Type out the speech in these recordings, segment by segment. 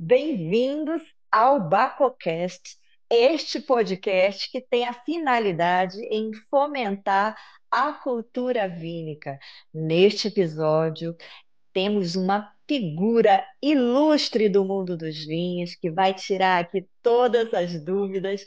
Bem-vindos ao BacoCast, este podcast que tem a finalidade em fomentar a cultura vínica. Neste episódio, temos uma figura ilustre do mundo dos vinhos que vai tirar aqui todas as dúvidas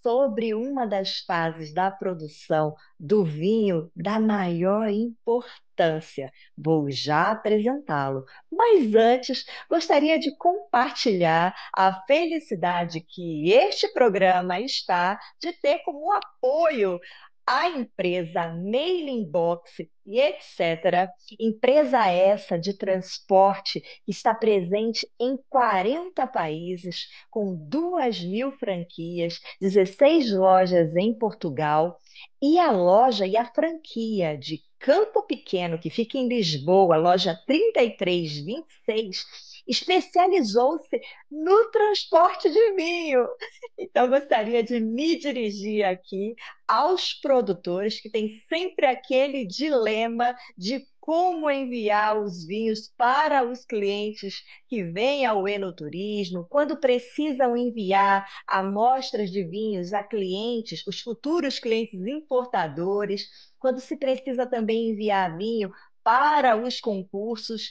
sobre uma das fases da produção do vinho da maior importância. Vou já apresentá-lo, mas antes gostaria de compartilhar a felicidade que este programa está de ter como apoio a empresa Mailing Box e etc. Empresa essa de transporte que está presente em 40 países, com 2.000 franquias, 16 lojas em Portugal, e a loja e a franquia de Campo Pequeno, que fica em Lisboa, loja 3326, especializou-se no transporte de vinho. Então, gostaria de me dirigir aqui aos produtores que têm sempre aquele dilema de como enviar os vinhos para os clientes que vêm ao enoturismo, quando precisam enviar amostras de vinhos a clientes, os futuros clientes importadores, quando se precisa também enviar vinho para os concursos,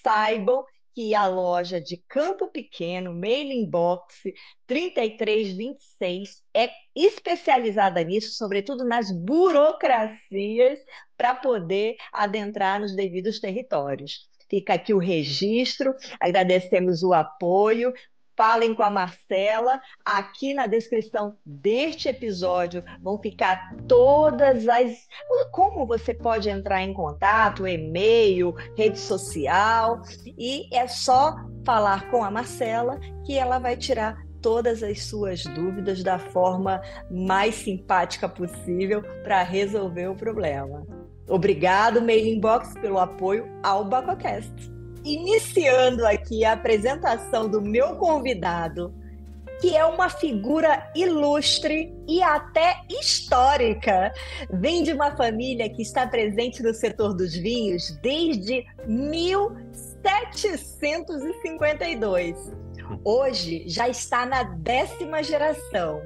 saibam que a loja de Campo Pequeno, Mailing Box 3326, é especializada nisso, sobretudo nas burocracias, para poder adentrar nos devidos territórios. Fica aqui o registro, agradecemos o apoio. Falem com a Marcela. Aqui na descrição deste episódio vão ficar todas as. Como você pode entrar em contato, e-mail, rede social, e é só falar com a Marcela que ela vai tirar todas as suas dúvidas da forma mais simpática possível para resolver o problema. Obrigado, Mailing Box, pelo apoio ao BacoCast. Iniciando aqui a apresentação do meu convidado, que é uma figura ilustre e até histórica. Vem de uma família que está presente no setor dos vinhos desde 1752. Hoje já está na 10ª geração.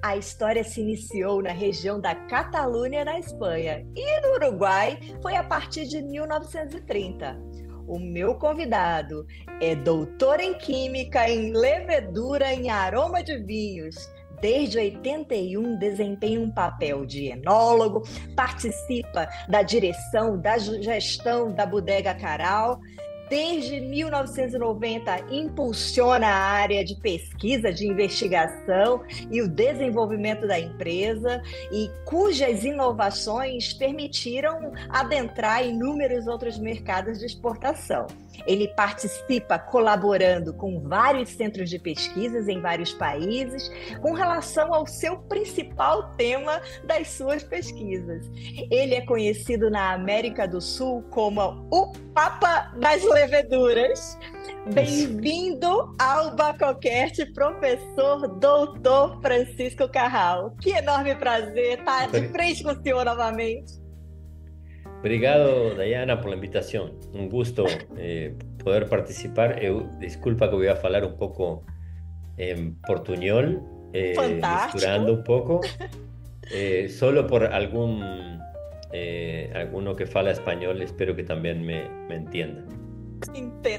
A história se iniciou na região da Catalunha, na Espanha, e no Uruguai foi a partir de 1930. O meu convidado é doutor em Química, em Levedura, em Aroma de Vinhos. Desde 81 desempenha um papel de enólogo, participa da direção, da gestão da Bodega Caral. Desde 1990, impulsiona a área de pesquisa, de investigação e o desenvolvimento da empresa, e cujas inovações permitiram adentrar inúmeros outros mercados de exportação. Ele participa colaborando com vários centros de pesquisas em vários países com relação ao seu principal tema das suas pesquisas. Ele é conhecido na América do Sul como o Papa das Leveduras. Bem-vindo ao BacoCast, professor doutor Francisco Carral. Que enorme prazer estar de frente com o senhor novamente. Obrigado, Dayana, por la invitación. Un gusto poder participar. Disculpa que voy a falar un poco en portuñol, misturando un poco, solo por alguno que fala español, espero que también me entienda.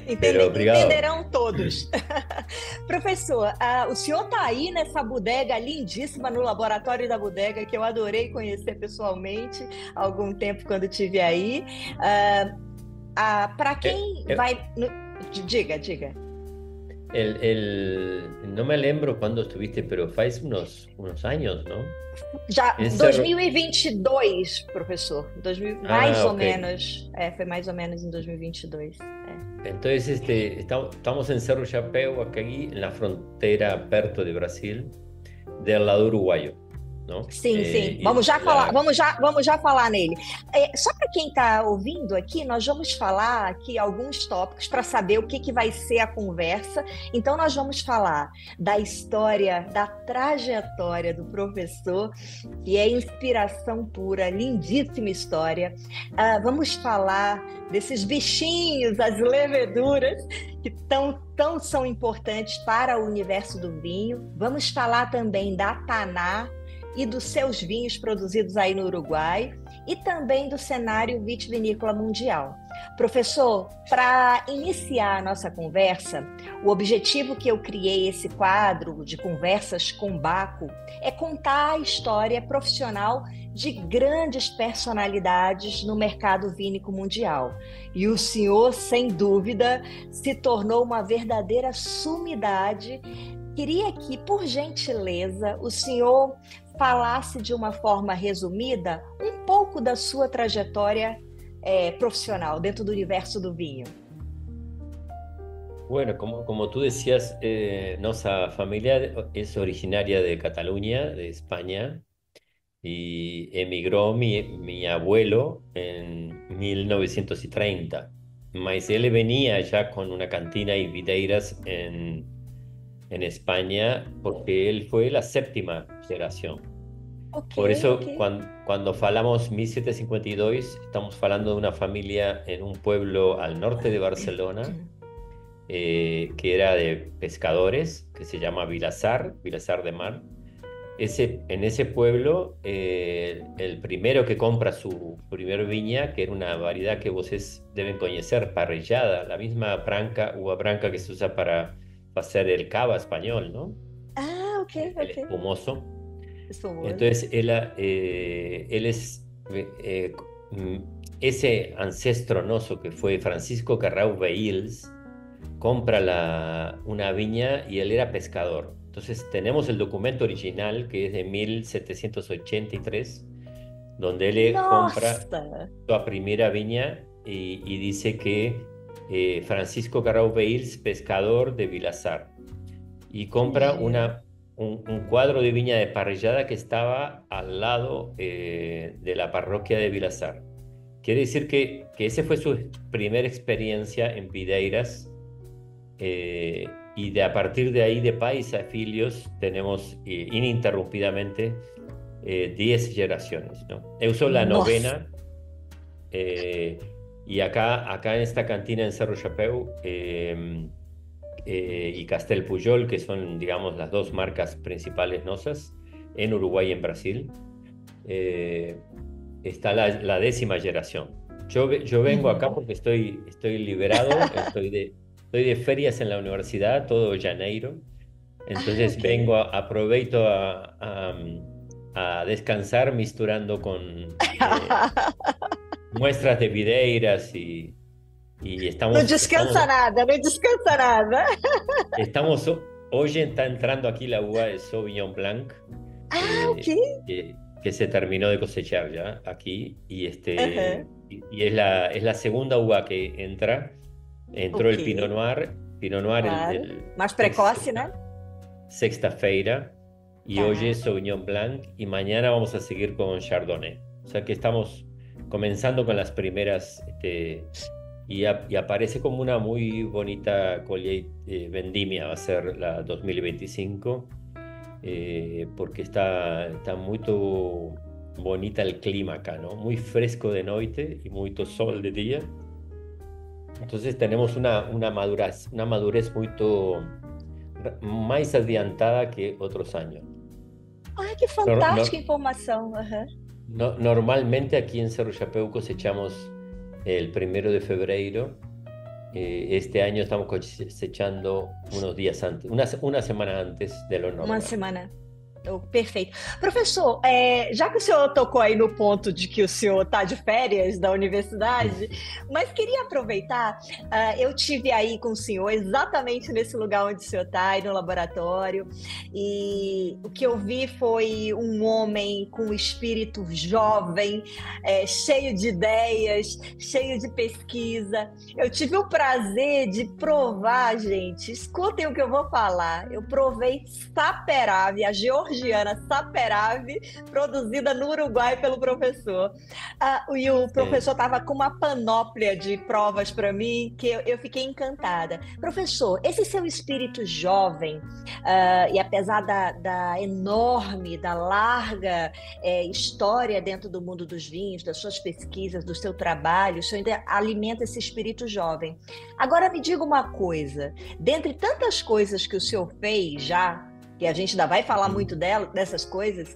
Entenderão todos. Professor, o senhor está aí nessa bodega lindíssima, no laboratório da bodega, que eu adorei conhecer pessoalmente há algum tempo quando estive aí. Para quem vai... Diga. No me lembro quando estuviste, pero faz unos años, ¿no? Já 2022, professor. Mais ou menos. Foi mais ou menos em 2022. Entonces, estamos en Cerro Chapéu, aquí en la frontera perto de Brasil, del lado uruguayo. ¿no? Sim, sim. Y Vamos já falar, la, vamos já falar nele. Só para quem está ouvindo aqui, nós vamos falar aqui alguns tópicos para saber o que, que vai ser a conversa. Então, nós vamos falar da história, da trajetória do professor, que é inspiração pura, lindíssima história. Vamos falar desses bichinhos, as leveduras, que tão são importantes para o universo do vinho. Vamos falar também da Taná e dos seus vinhos produzidos aí no Uruguai e também do cenário vitivinícola mundial. Professor, para iniciar a nossa conversa, o objetivo que eu criei esse quadro de conversas com Baco é contar a história profissional de grandes personalidades no mercado vínico mundial. E o senhor, sem dúvida, se tornou uma verdadeira sumidade. Queria que, por gentileza, o senhor falasse de uma forma resumida um pouco da sua trajetória profissional dentro do universo do vinho. bueno, como tú decías, nuestra familia es originaria de Cataluña, de España, y emigró mi abuelo en 1930. Mas él venía ya con una cantina y videiras en España porque él fue la séptima generación. Por eso, cuando falamos 1752, estamos hablando de una familia en un pueblo al norte de Barcelona, que era de pescadores, que se llama Vilassar de Mar. En ese pueblo, el primero que compra su primer viña, que era una variedad que ustedes deben conocer, parrillada, la misma uva branca que se usa para hacer el cava español, ¿no? Ah, ok. El espumoso. Espumoso. Entonces, él es ese ancestro noso que fue Francisco Carrau Vehils, compra una viña y él era pescador. Entonces tenemos el documento original que es de 1783, donde él compra su primera viña y dice que Francisco Carrau Vehils, pescador de Vilassar, y compra un cuadro de viña de parrillada que estaba al lado de la parroquia de Vilassar. Quiere decir que esa fue su primera experiencia en videiras, y a partir de ahí, de pais a filios, tenemos ininterrumpidamente 10 generaciones, ¿no? Yo soy la novena, y acá en esta cantina en Cerro Chapéu y Castel Pujol, que son, digamos, las dos marcas principales nuestras, en Uruguay y en Brasil, está la 10ª generación. Yo vengo acá porque estoy liberado, estoy de ferias en la universidad todo janeiro. Entonces vengo, aprovecho a descansar misturando con muestras de videiras y estamos... No descansa nada. Hoy está entrando aquí la uva de Sauvignon Blanc, que se terminó de cosechar ya aquí, y y es la segunda uva que entró el Pinot Noir, claro. el más precoce, ¿no? Sexta-feira, y hoy es Sauvignon Blanc, y mañana vamos a seguir con Chardonnay. O sea que estamos comenzando con las primeras, y aparece como una muy bonita vendimia, va a ser la 2025, porque está muy bonita el clima acá, ¿no? Muy fresco de noche y muy sol de día. Entonces tenemos una madurez muy más adiantada que otros años. ¡Ay, qué fantástica información! Normalmente aquí en Cerro Chapéu cosechamos el 1 de febrero. Este año estamos cosechando unos días antes, una semana antes de lo normal. Uma semana. Oh, perfeito. Professor, já que o senhor tocou aí no ponto de que o senhor está de férias da universidade, mas queria aproveitar, eu tive aí com o senhor exatamente nesse lugar onde o senhor está, aí no laboratório, e o que eu vi foi um homem com espírito jovem, cheio de ideias, cheio de pesquisa. Eu tive o prazer de provar, gente, escutem o que eu vou falar, eu provei Saperá, viajei georgiana Saperavi, produzida no Uruguai pelo professor. E o professor estava com uma panóplia de provas para mim que eu fiquei encantada. Professor, esse seu espírito jovem, e apesar da enorme, da larga história dentro do mundo dos vinhos, das suas pesquisas, do seu trabalho, o senhor ainda alimenta esse espírito jovem. Agora me diga uma coisa, dentre tantas coisas que o senhor fez já, que a gente ainda vai falar muito dessas coisas,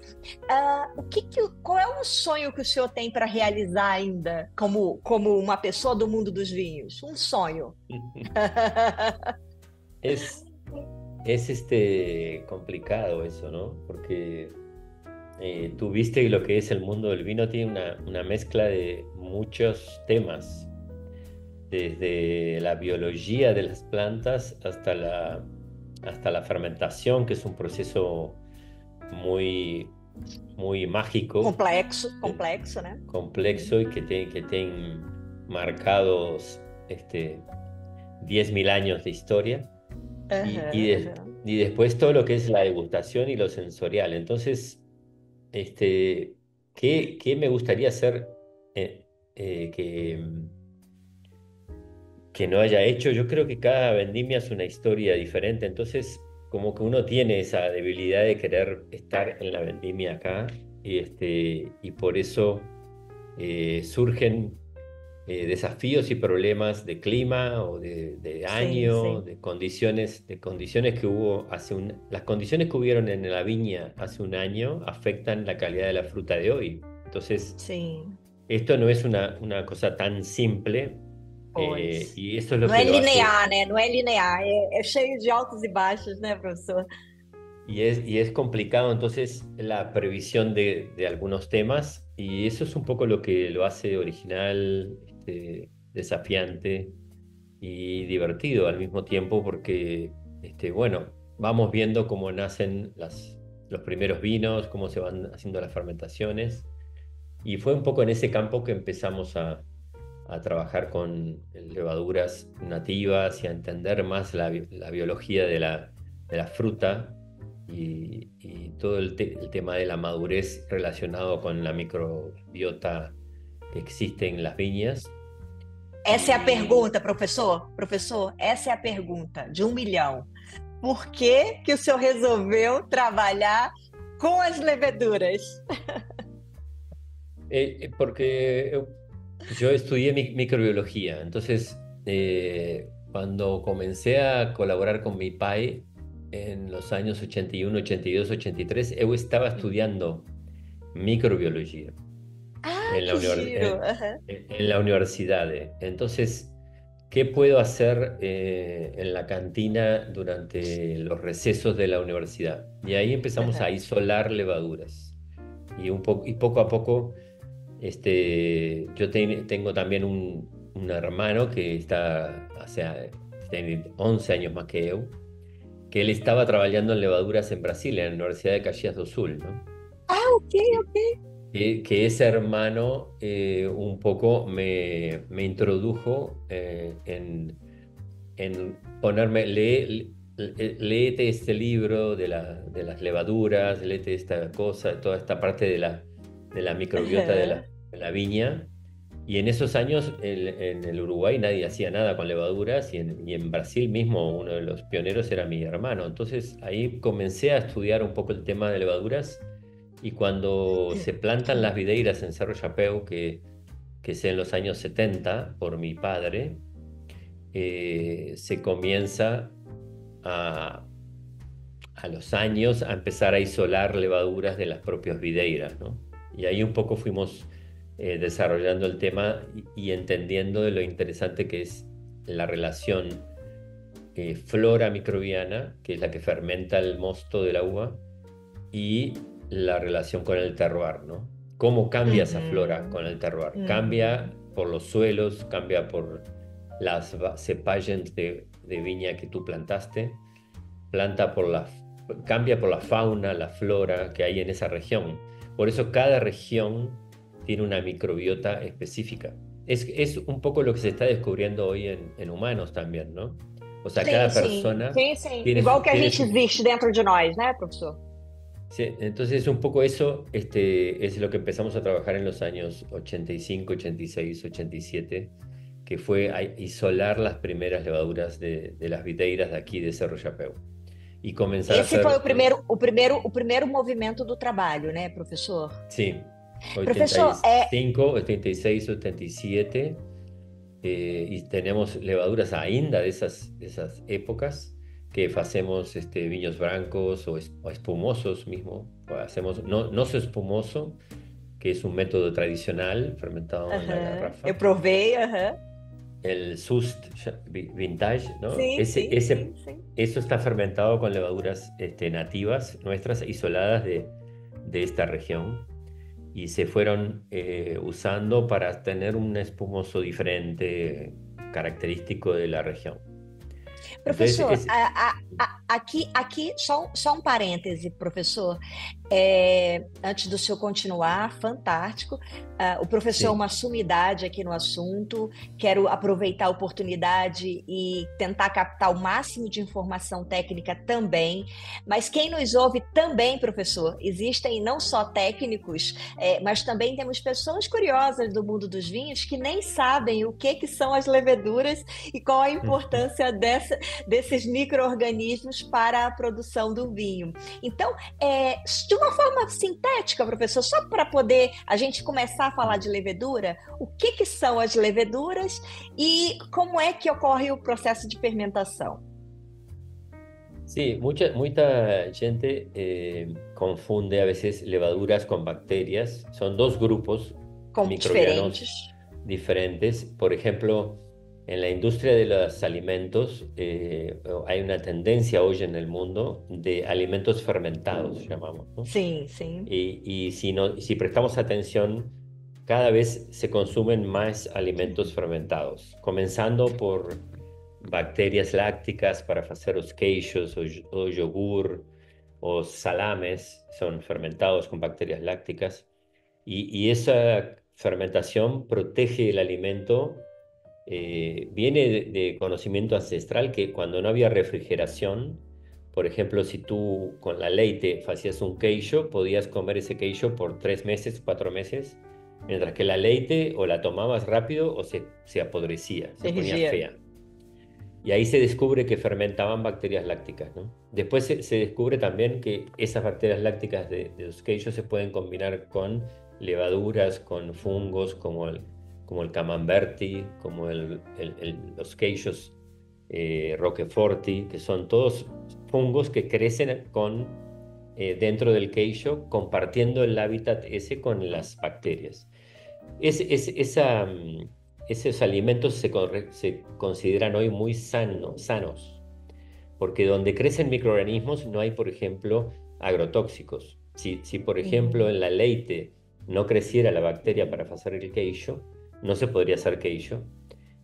qual é o sonho que o senhor tem para realizar ainda como uma pessoa do mundo dos vinhos? Um sonho. Es complicado eso, ¿no? Porque tú viste que lo que es el mundo del vino tiene una mezcla de muchos temas, desde la biología de las plantas hasta la fermentación, que es un proceso muy, muy mágico. Complexo, ¿no? Complejo y que tiene marcados 10.000 años de historia. Y después todo lo que es la degustación y lo sensorial. Entonces, ¿qué me gustaría hacer que no haya hecho? Yo creo que cada vendimia es una historia diferente, entonces como que uno tiene esa debilidad de querer estar en la vendimia acá, y por eso surgen desafíos y problemas de clima o de año, sí. de condiciones que hubo las condiciones que hubieron en la viña hace un año afectan la calidad de la fruta de hoy. Entonces, esto no es una cosa tan simple. Y eso es lo no que es lineal, ¿no? No es lineal, es cheio de altos y bajos, ¿no, profesor? Y es complicado entonces la previsión de algunos temas, y eso es un poco lo que lo hace original, desafiante y divertido al mismo tiempo, porque bueno, vamos viendo cómo nacen los primeros vinos, cómo se van haciendo las fermentaciones, y fue un poco en ese campo que empezamos a trabajar con levaduras nativas y a entender más la biología de la fruta, y todo el tema de la madurez relacionado con la microbiota que existe en las viñas. Essa é a pergunta, professor. Professor, essa é a pergunta de 1 milhão. Por que o senhor resolveu trabalhar com as leveduras? Porque yo estudié microbiología, entonces cuando comencé a colaborar con mi pai en los años 81, 82, 83, yo estaba estudiando microbiología en la universidad. Entonces, ¿qué puedo hacer en la cantina durante los recesos de la universidad? Y ahí empezamos a isolar levaduras. Y poco a poco, yo tengo también un hermano que tiene 11 años más que yo, que él estaba trabajando en levaduras en Brasil, en la Universidad de Caxias do Sul, ¿no? Ok. Que ese hermano un poco me introdujo en ponerme, léete este libro de las levaduras, léete esta cosa, toda esta parte de la microbiota de la viña. Y en esos años en el Uruguay nadie hacía nada con levaduras, y en Brasil mismo uno de los pioneros era mi hermano. Entonces ahí comencé a estudiar un poco el tema de levaduras, y cuando se plantan las videiras en Cerro Chapéu, que es en los años 70 por mi padre, se comienza a los años a empezar a isolar levaduras de las propias videiras, ¿no? Y ahí un poco fuimos desarrollando el tema y entendiendo de lo interesante que es la relación flora microbiana, que es la que fermenta el mosto de la uva, y la relación con el terroir, ¿no? ¿Cómo cambia esa flora con el terroir? Cambia por los suelos, cambia por las cepagens de viña que tú plantaste, cambia por la fauna, la flora que hay en esa región. Por eso cada región tiene una microbiota específica. Es un poco lo que se está descubriendo hoy en humanos también, ¿no? O sea, cada persona... Sim. Igual que a gente existe dentro de nós, né, professor? Sí, entonces un poco eso es lo que empezamos a trabajar en los años 85, 86, 87, que fue a isolar las primeras levaduras de las videiras de aquí de Cerro Chapéu y comenzar a Esse foi hacer, o primeiro movimento do trabalho, né, professor? sí, Professor, 85, 86, 87, y tenemos levaduras ainda de esas épocas que hacemos viños blancos o espumosos mismo. O hacemos no so espumoso, que es un método tradicional fermentado en la eu garrafa. provei, El Sust Vintage, ¿no? sim, sim, sim, sim. Eso está fermentado con levaduras nativas nuestras, isoladas de esta región. Y se fueron usando para tener un espumoso diferente, característico de la región. Entonces, Professor, aqui só um parêntese, professor. Antes do senhor continuar, fantástico. O professor é sí, uma sumidade aqui no assunto. Quero aproveitar a oportunidade e tentar captar o máximo de informação técnica também. Mas quem nos ouve também, professor, existem não só técnicos, mas também temos pessoas curiosas do mundo dos vinhos que nem sabem o que são as leveduras e qual a importância desses micro-organismos para a produção do vinho. Então, de uma forma sintética, professor, só para poder a gente começar a falar de levedura, o que são as leveduras e como é que ocorre o processo de fermentação? sí, mucha gente confunde a veces levaduras con bacterias. Son dos grupos Como microbianos diferentes. diferentes. Por ejemplo, en la industria de los alimentos hay una tendencia hoy en el mundo de alimentos fermentados, llamamos, ¿no? Sim, sim. Y si, no, si prestamos atención, cada vez se consumen más alimentos fermentados, comenzando por bacterias lácticas para hacer los queijos o yogur o salames, son fermentados con bacterias lácticas. Y esa fermentación protege el alimento. Viene de conocimiento ancestral que cuando no había refrigeración, por ejemplo, si tú con la leite hacías un queijo, podías comer ese queijo por 3 meses, 4 meses, mientras que la leite o la tomabas rápido o se apodrecía, se ponía Perdia. fea. Y ahí se descubre que fermentaban bacterias lácticas, ¿no? Después se descubre también que esas bacterias lácticas de los queijos se pueden combinar con levaduras, con fungos como el camemberti, como los queijos roqueforti, que son todos fungos que crecen dentro del queijo, compartiendo el hábitat ese con las bacterias. Esos alimentos se consideran hoy muy sanos, porque donde crecen microorganismos no hay, por ejemplo, agrotóxicos. Si por ejemplo, en la leite no creciera la bacteria para hacer el queijo, no se podría hacer queijo.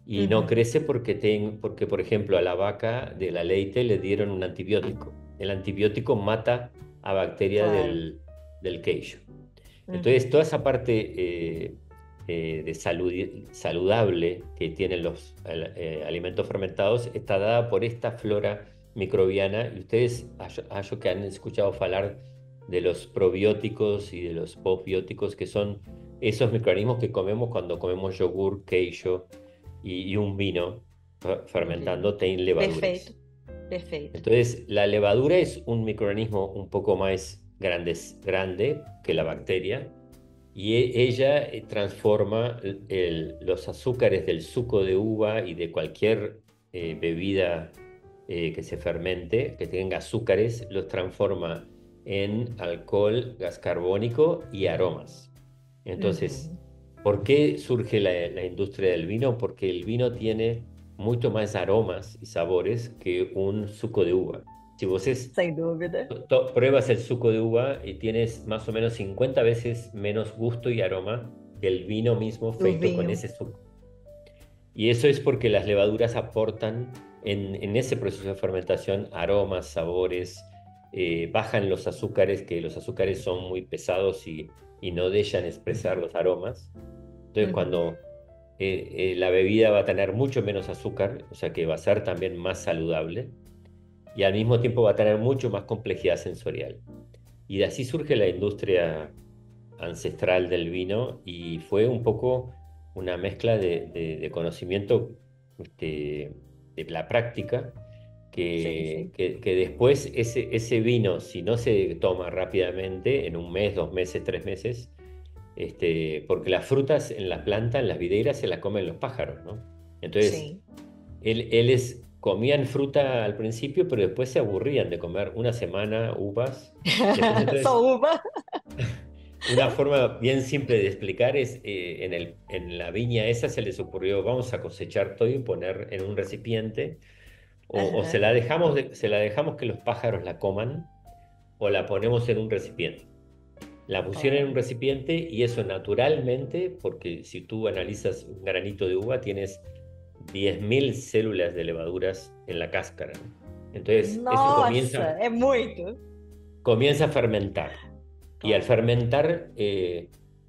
Y no crece porque, por ejemplo, a la vaca de la leite le dieron un antibiótico. El antibiótico mata a bacteria Claro. del queijo. Entonces, toda esa parte de saludable que tienen los alimentos fermentados está dada por esta flora microbiana. Y ustedes, hallo que han escuchado hablar de los probióticos y de los postbióticos, que son esos microorganismos que comemos cuando comemos yogur, queijo y un vino fermentando, tienen levaduras. Perfeito, perfeito. Entonces, la levadura es un microorganismo un poco más grande que la bacteria, y ella transforma los azúcares del suco de uva y de cualquier bebida que se fermente, que tenga azúcares, los transforma en alcohol, gas carbónico y aromas. Entonces, ¿por qué surge la industria del vino? Porque el vino tiene mucho más aromas y sabores que un suco de uva. Si vos Sem dúvida. pruebas el suco de uva y tienes más o menos 50 veces menos gusto y aroma que el vino mismo feito con ese suco. Y eso es porque las levaduras aportan en ese proceso de fermentación aromas, sabores, bajan los azúcares, que los azúcares son muy pesados y no dejan expresar los aromas. Entonces, cuando la bebida va a tener mucho menos azúcar, o sea que va a ser también más saludable, y al mismo tiempo va a tener mucho más complejidad sensorial. Y de así surge la industria ancestral del vino y fue un poco una mezcla de conocimiento de la práctica, Sí, sí. que después ese vino, si no se toma rápidamente, en un mes, 2 meses, 3 meses, porque las frutas en la planta, en las videiras, se las comen los pájaros, ¿no? Entonces, Sim. comían fruta al principio, pero después se aburrían de comer una semana uvas. Después, Só entonces, uma. una forma bien simple de explicar es, en la viña esa se les ocurrió, vamos a cosechar todo y poner en un recipiente, o Aham. se la dejamos que los pájaros la coman, o la ponemos en un recipiente. La pusieron en un Olha. recipiente y eso naturalmente, porque si tú analizas un granito de uva, tienes 10.000 células de levaduras en la cáscara, ¿no? Entonces, eso Nossa, é muito. comienza a fermentar. Y al Claro. fermentar,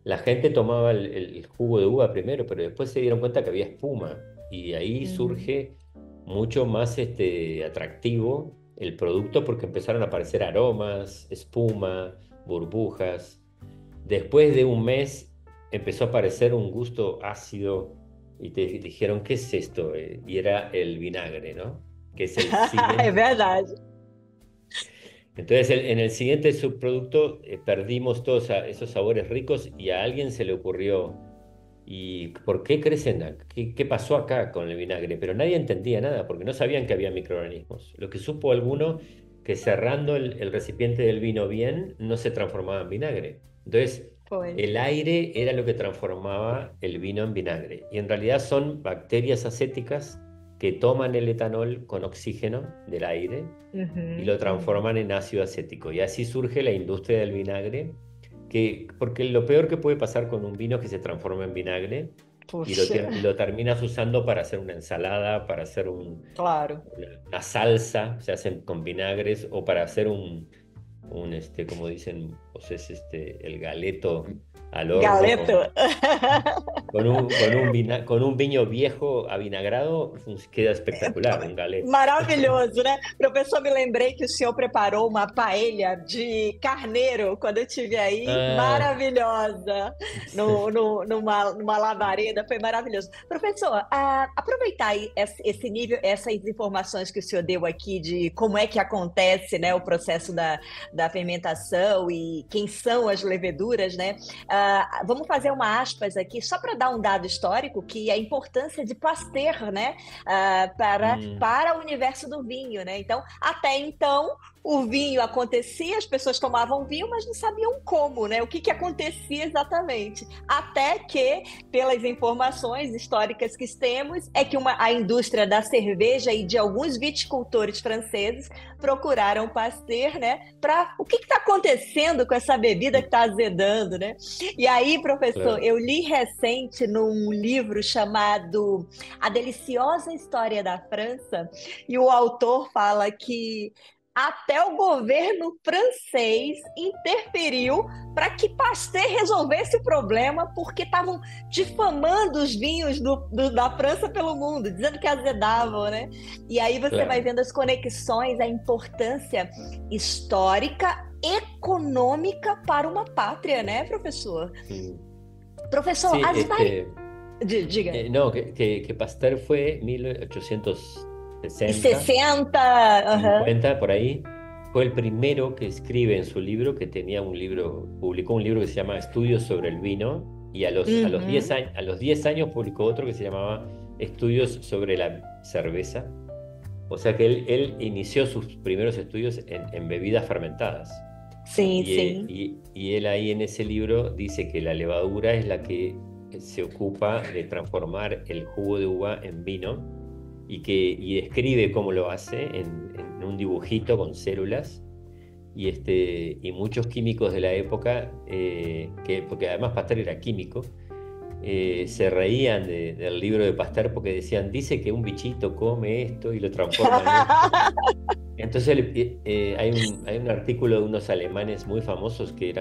la gente tomaba el jugo de uva primero, pero después se dieron cuenta que había espuma. Y de ahí Uhum. surge mucho más atractivo el producto porque empezaron a aparecer aromas, espuma, burbujas. Después de un mes empezó a aparecer un gusto ácido y te dijeron, ¿qué es esto? Y era el vinagre, ¿no? Que es el É siguiente. verdade. Entonces, en el siguiente subproducto perdimos todos esos sabores ricos y a alguien se le ocurrió, ¿y por qué crecen? ¿Qué pasó acá con el vinagre? Pero nadie entendía nada porque no sabían que había microorganismos. Lo que supo alguno, que cerrando el recipiente del vino bien, no se transformaba en vinagre. Entonces, Foi. el aire era lo que transformaba el vino en vinagre. Y en realidad son bacterias acéticas que toman el etanol con oxígeno del aire y Uhum, lo uhum. transforman en ácido acético. Y así surge la industria del vinagre, porque lo peor que puede pasar con un vino es que se transforma en vinagre y Puxa, lo terminas usando para hacer una ensalada, para hacer claro. una salsa, se hacen con vinagres, o para hacer como dicen, pues es el galeto al horno Galeto. con un viño viejo avinagrado, queda espectacular, un galeto. Maravilhoso, né? Professor, me lembrei que o senhor preparou uma paella de carneiro quando eu estive aí, Ah, maravilhosa, numa labareda, foi maravilhoso. Professor, aproveitar aí esse nível, essas informações que o senhor deu aqui de como é que acontece, né, o processo da fermentação e quem são as leveduras, né? Vamos fazer uma aspas aqui, só para dar um dado histórico, que é a importância de Pasteur, né? mm, Para o universo do vinho, né? Então, até então, o vinho acontecia, as pessoas tomavam vinho, mas não sabiam como, né? O que acontecia exatamente. Até que, pelas informações históricas que temos, é que a indústria da cerveja e de alguns viticultores franceses procuraram Pasteur, né? Para o que está acontecendo com essa bebida que está azedando, né? E aí, professor, claro. eu li recente num livro chamado A Deliciosa História da França, e o autor fala que até o governo francês interferiu para que Pasteur resolvesse o problema, porque estavam difamando os vinhos da França pelo mundo, dizendo que azedavam, né? E aí você vai Claro, vendo as conexões, a importância histórica, econômica para uma pátria, né, professor? mm. Professor, Sí, as diga. no, que Pasteur fue 1860, 60, aham. 50, por ahí. Fue el primero que escribe en su libro, que publicó un libro que se llama Estudios sobre el vino, y a los 10 Uhum. años, a los 10 años publicó otro que se llamaba Estudios sobre la cerveza. O sea que él inició sus primeros estudios en bebidas fermentadas. Sim, sim. Y él ahí en ese libro dice que la levadura es la que se ocupa de transformar el jugo de uva en vino y describe cómo lo hace en un dibujito con células y muchos químicos de la época, porque además Pasteur era químico, se reían del libro de Pasteur porque decían, dice que un bichito come esto y lo transforma en esto. Entonces hay un artículo de unos alemanes muy famosos que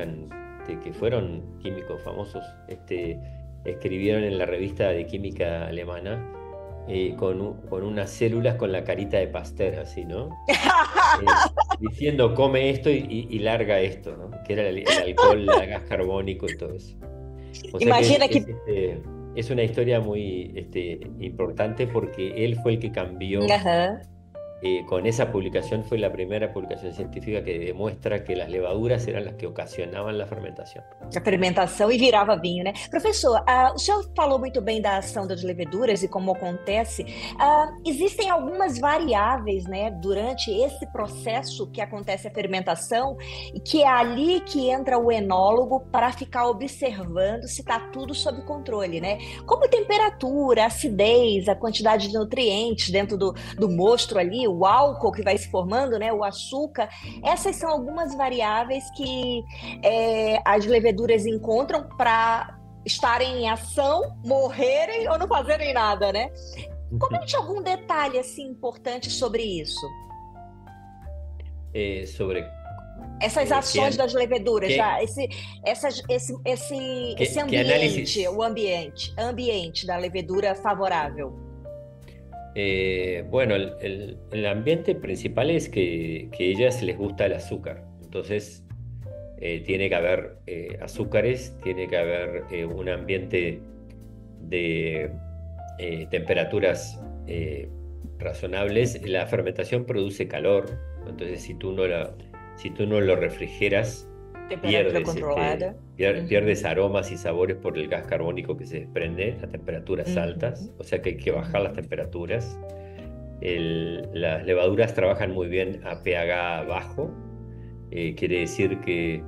fueron químicos famosos, escribieron en la revista de química alemana con unas células con la carita de Pasteur, así, ¿no? Diciendo come esto y larga esto, ¿no? Que era el alcohol, el gas carbónico y todo eso. O sea que Imagina que. es una historia muy importante porque él fue el que cambió. Aham. Con esa publicación fue la primera publicación científica que demuestra que las levaduras eran las que ocasionaban la fermentación. A fermentação e virava vinho, né? Professor, o senhor falou muito bem da ação das leveduras e como acontece. Existem algumas variáveis, né, durante esse processo que acontece a fermentação, e que é ali que entra o enólogo para ficar observando se está tudo sob controle, né? Como temperatura, acidez, a quantidade de nutrientes dentro do mosto ali, o álcool que vai se formando, né, o açúcar. Essas são algumas variáveis que as leveduras encontram para estarem em ação, morrerem ou não fazerem nada, né? Comente algum detalhe assim importante sobre isso. Sobre Essas ações das leveduras, que, já, esse ambiente, o ambiente da levedura favorável. Bueno, el ambiente principal es que a ellas les gusta el azúcar. Entonces, tiene que haber azúcares, tiene que haber un ambiente de temperaturas razonables. La fermentación produce calor, entonces si tú no lo refrigeras, pierdes aromas y sabores por el gas carbónico que se desprende a temperaturas altas, o sea que hay que bajar las temperaturas. Las levaduras trabajan muy bien a pH bajo, quiere decir que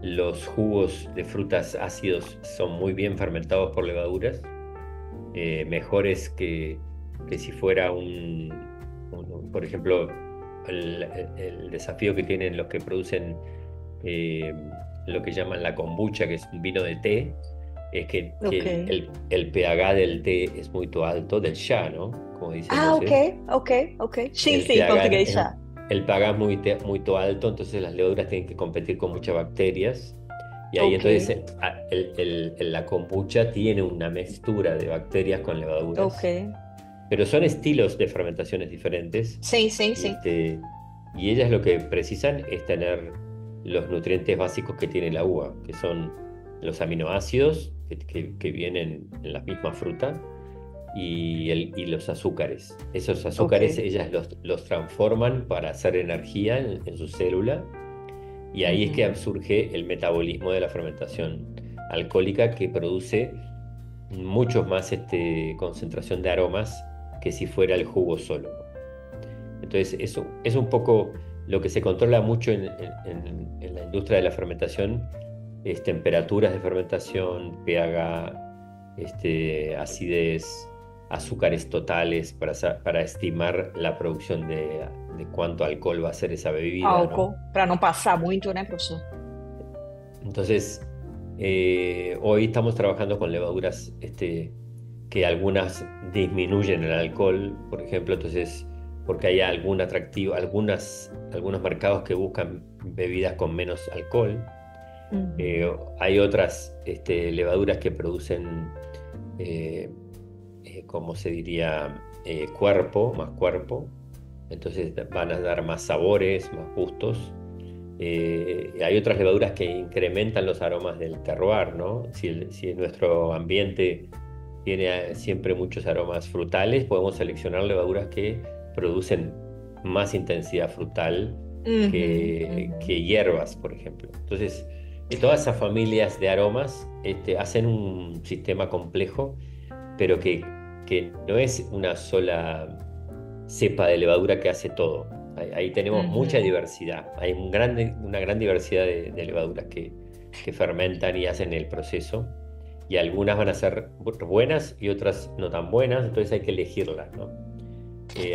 los jugos de frutas ácidos son muy bien fermentados por levaduras, mejores que si fuera por ejemplo, el desafío que tienen los que producen lo que llaman la kombucha, que es un vino de té, es que el pH del té es muy alto, del chá, ¿no? Como dicen. Ok. Sí, portugués chá. El pH es muy alto, entonces las levaduras tienen que competir con muchas bacterias. Y ahí entonces la kombucha tiene una mezcla de bacterias con levaduras. Pero son estilos de fermentaciones diferentes. Sí. Y ellas lo que precisan es tener los nutrientes básicos que tiene la uva, que son los aminoácidos que vienen en la misma fruta y los azúcares. Esos azúcares ellas los transforman para hacer energía en su célula, y ahí es que surge el metabolismo de la fermentación alcohólica, que produce mucho más concentración de aromas que si fuera el jugo solo. Entonces eso es un poco lo que se controla mucho en la industria de la fermentación, es temperaturas de fermentación, pH, acidez, azúcares totales para estimar la producción de cuánto alcohol va a ser esa bebida. Álcool, para no pasar mucho, ¿no, profesor? Entonces, hoy estamos trabajando con levaduras que algunas disminuyen el alcohol, por ejemplo, entonces, porque hay algún atractivo, algunos mercados que buscan bebidas con menos alcohol. Hay otras levaduras que producen, como se diría, más cuerpo, entonces van a dar más sabores, más gustos. Hay otras levaduras que incrementan los aromas del terroir, ¿no? Si nuestro ambiente tiene siempre muchos aromas frutales, podemos seleccionar levaduras que producen más intensidad frutal que hierbas, por ejemplo. Entonces, todas esas familias de aromas hacen un sistema complejo, pero que no es una sola cepa de levadura que hace todo. Ahí tenemos mucha diversidad. Hay una gran diversidad de levaduras que fermentan y hacen el proceso, y algunas van a ser buenas y otras no tan buenas, entonces hay que elegirlas, ¿no?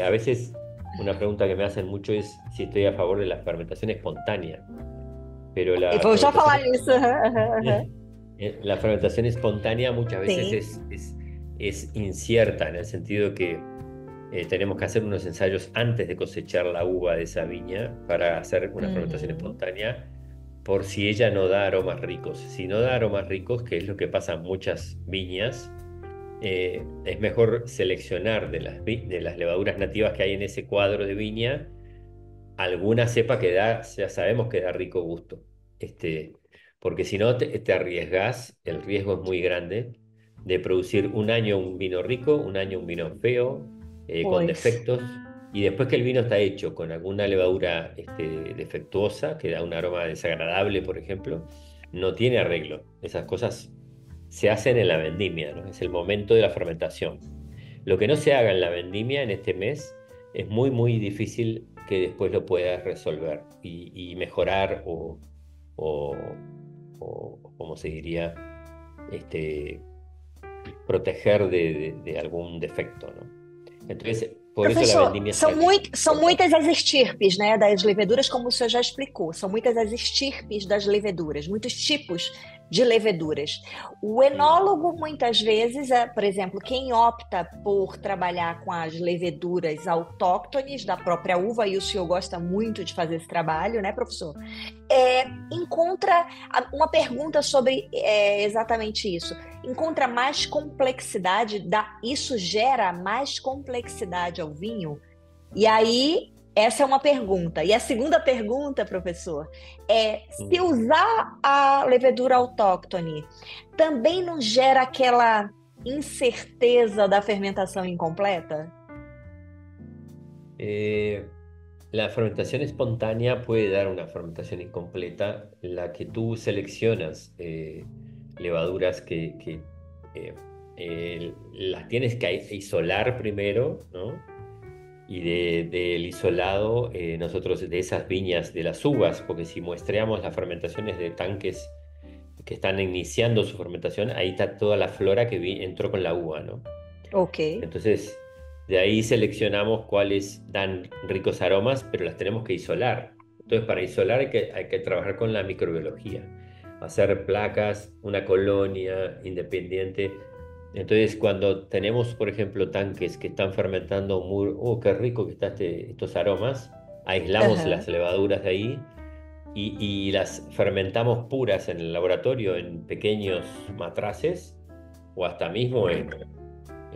A veces una pregunta que me hacen mucho es si estoy a favor de la fermentación espontánea, pero la fermentación espontánea muchas veces es incierta, en el sentido que tenemos que hacer unos ensayos antes de cosechar la uva de esa viña para hacer una fermentación espontánea, por si ella no da aromas ricos. Si no da aromas ricos, que es lo que pasa en muchas viñas, es mejor seleccionar de las levaduras nativas que hay en ese cuadro de viña alguna cepa que da, ya sabemos que da rico gusto. Porque si no te arriesgás, el riesgo es muy grande de producir un año un vino rico, un año un vino feo, con Pois. defectos, y después que el vino está hecho con alguna levadura defectuosa, que da un aroma desagradable, por ejemplo, no tiene arreglo. Esas cosas se hacen en la vendimia, ¿no? Es el momento de la fermentación. Lo que no se haga en la vendimia en este mes es muy, muy difícil que después lo puedas resolver y mejorar o, ¿cómo se diría? Este, proteger de algún defecto, ¿no? Entonces, por eso la Professor, vendimia es tan são importante. muitas as estirpes, né, das leveduras, como o senhor já explicou. São muitas as estirpes das leveduras, muitos tipos de leveduras. O Mm. enólogo, muitas vezes, por exemplo, quem opta por trabalhar com as leveduras autóctones da própria uva, e o senhor gosta muito de fazer esse trabalho, né, professor? Encontra uma pergunta sobre exatamente isso. Encontra mais complexidade, isso gera mais complexidade ao vinho? E aí, essa é uma pergunta. E a segunda pergunta, professor, é se Mm. usar a levedura autóctone também não gera aquela incerteza da fermentação incompleta? Eh, la fermentación espontánea puede dar una fermentación incompleta, la que tú seleccionas levaduras que las tienes que isolar primero, ¿no? Y del isolado, nosotros de esas viñas, de las uvas, porque si muestreamos las fermentaciones de tanques que están iniciando su fermentación, ahí está toda la flora que entró con la uva, ¿no? Ok, Entonces, de ahí seleccionamos cuáles dan ricos aromas, pero las tenemos que isolar. Entonces, para isolar hay que trabajar con la microbiología, hacer placas, una colonia independiente. Entonces, cuando tenemos, por ejemplo, tanques que están fermentando muy, oh, qué rico que están estos aromas, aislamos las aham, levaduras de ahí y las fermentamos puras en el laboratorio en pequeños matraces o hasta mismo en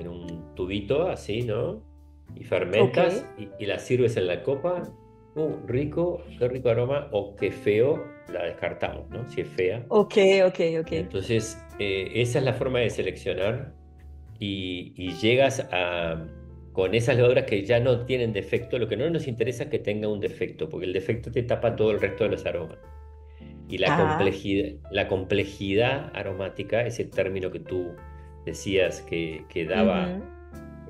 un tubito así, ¿no? Y ok, fermentas y la sirves en la copa. Rico, qué rico aroma, o qué feo, la descartamos, ¿no? Si es fea. ok, ok, ok. Entonces, esa es la forma de seleccionar y llegas con esas levaduras que ya no tienen defecto. Lo que no nos interesa es que tenga un defecto, porque el defecto te tapa todo el resto de los aromas. Y Ah, la complejidad aromática, ese término que tú decías que daba uhum.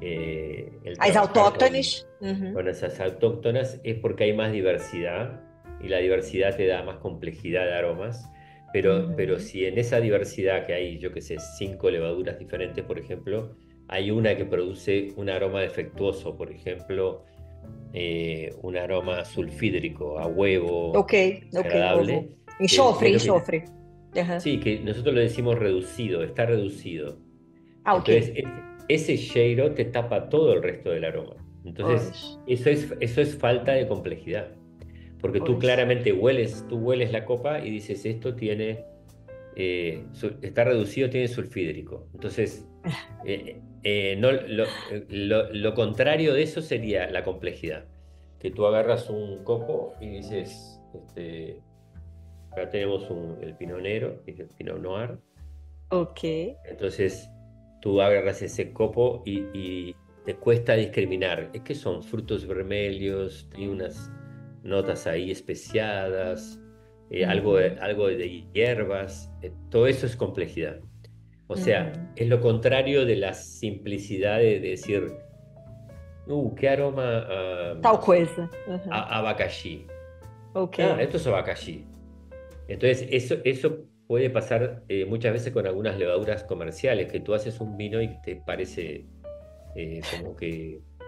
el As trabajar autóctones? Uhum. con esas autóctonas, es porque hay más diversidad y la diversidad te da más complejidad de aromas. Pero Uhum. si en esa diversidad que hay, yo qué sé, 5 levaduras diferentes, por ejemplo, hay una que produce un aroma defectuoso, por ejemplo, un aroma sulfídrico, a huevo, Ok, ok, ovo. desagradable, que Enxofre, es lo que, enxofre. Aham. sí, que nosotros lo decimos reducido, está reducido. Ah, ok. Entonces, ese shadeo te tapa todo el resto del aroma. Entonces, Pois, eso es falta de complejidad. Porque tú pois. claramente tú hueles la copa y dices, esto tiene, está reducido, tiene sulfídrico. Entonces, no, lo contrario de eso sería la complejidad. Que tú agarras un copo y dices, acá tenemos el Pinot Negro, que es el Pinot Noir. Ok. Entonces, tú agarras ese copo y te cuesta discriminar. Es que son frutos vermelhos, tiene unas notas ahí especiadas, Uhum. algo de hierbas. Todo eso es complejidad. O sea, Uhum. es lo contrario de la simplicidad de decir, qué aroma Tal coisa. Uhum. a abacaxi. Ok. Ah, esto es abacaxi. Entonces, eso puede pasar muchas veces con algunas levaduras comerciales, que tú haces un vino y te parece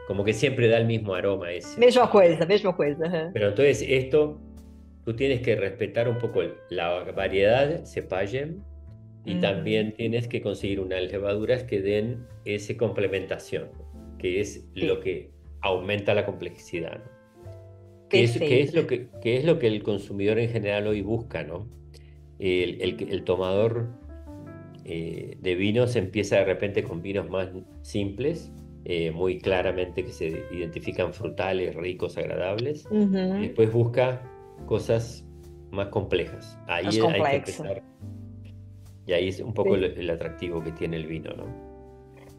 como que siempre da el mismo aroma ese. Mesma coisa, mesma coisa. Aham. Pero entonces tú tienes que respetar un poco la variedad, cepallem, y Uhum. también tienes que conseguir unas levaduras que den esa complementación, que es lo Per- que aumenta la complejidad, ¿no? Que Perfeito. es lo que el consumidor en general hoy busca, ¿no? El tomador de vinos empieza de repente con vinos más simples, muy claramente que se identifican frutales, ricos, agradables, y después busca cosas más complejas. Mais Ahí hay que complexo. empezar, y ahí es un poco el atractivo que tiene el vino, ¿no?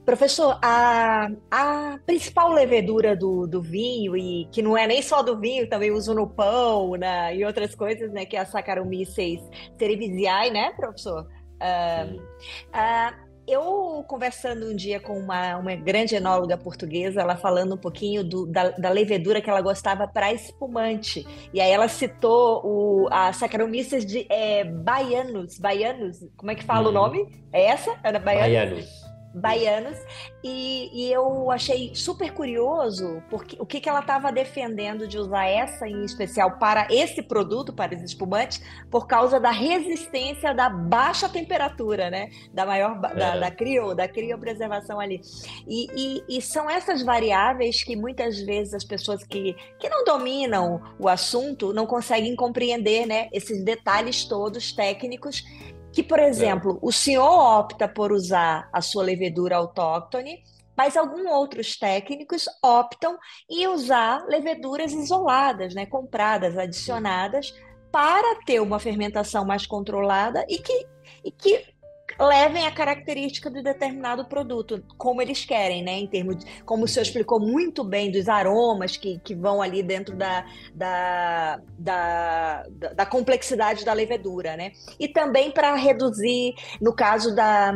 Professor, a principal levedura do vinho, e que não é nem só do vinho, também uso no pão, e outras coisas, né, que é a Saccharomyces cerevisiae, né, professor? Ah, Mm. eu conversando um dia com uma grande enóloga portuguesa, ela falando um pouquinho da levedura que ela gostava para espumante. E aí ela citou a Saccharomyces baianus, como é que fala o Mm. nome? É essa? Ana Baianus? Baianus, sí. Baianos, e eu achei super curioso porque o que que ela estava defendendo de usar essa em especial para esse produto, para esse espumante, por causa da resistência da baixa temperatura, né? Da maior Ah, da criopreservação ali. E são essas variáveis que muitas vezes as pessoas que não dominam o assunto não conseguem compreender, né? Esses detalhes todos técnicos que, por claro. exemplo, o senhor opta por usar a sua levedura autóctone, mas alguns outros técnicos optam em usar leveduras isoladas, né, compradas, Mm. adicionadas, para ter uma fermentação mais controlada e que levem a característica de determinado produto, como eles querem, né? Em termos de, como o senhor Ujú. explicou muito bem, dos aromas que vão ali dentro da complexidade da levedura, né? E também para reduzir, no caso da.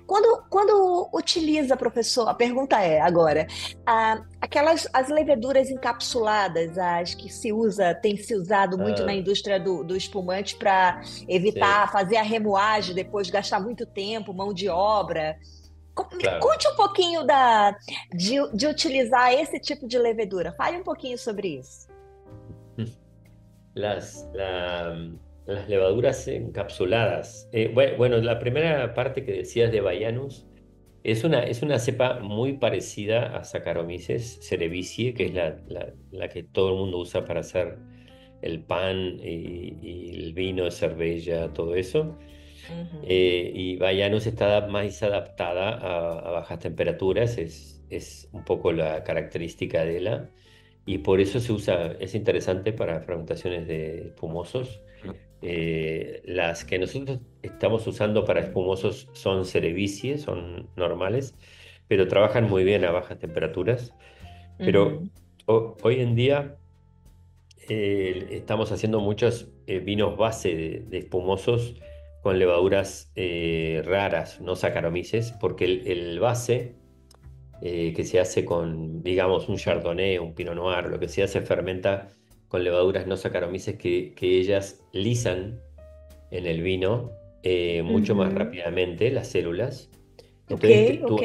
Quando utiliza, professor, a pergunta é agora, as leveduras encapsuladas, as que tem se usado muito na Ah, indústria do espumante para sí, evitar fazer a remoagem, depois gastar muito tempo, mão de obra. Me claro. conte um pouquinho de utilizar esse tipo de levedura. Fale um pouquinho sobre isso. Las, las levaduras encapsuladas. Bueno, la primera parte que decías de Baianus es una cepa muy parecida a Saccharomyces cerevisiae, que es la que todo el mundo usa para hacer el pan y el vino de cerveza, todo eso. Uhum. Y Baianus está más adaptada a bajas temperaturas, es un poco la característica de la. Y por eso se usa, es interesante para fermentaciones de espumosos. Las que nosotros estamos usando para espumosos son cerevisiae, son normales, pero trabajan muy bien a bajas temperaturas. Pero Uhum. hoy en día estamos haciendo muchos vinos base de espumosos con levaduras raras, no Saccharomyces, porque el base que se hace con, digamos, un Chardonnay, un Pinot Noir, lo que sea, se fermenta con levaduras no Saccharomyces que ellas lisan en el vino mucho más Uhum. rápidamente las células. Ok, Entonces ok. tú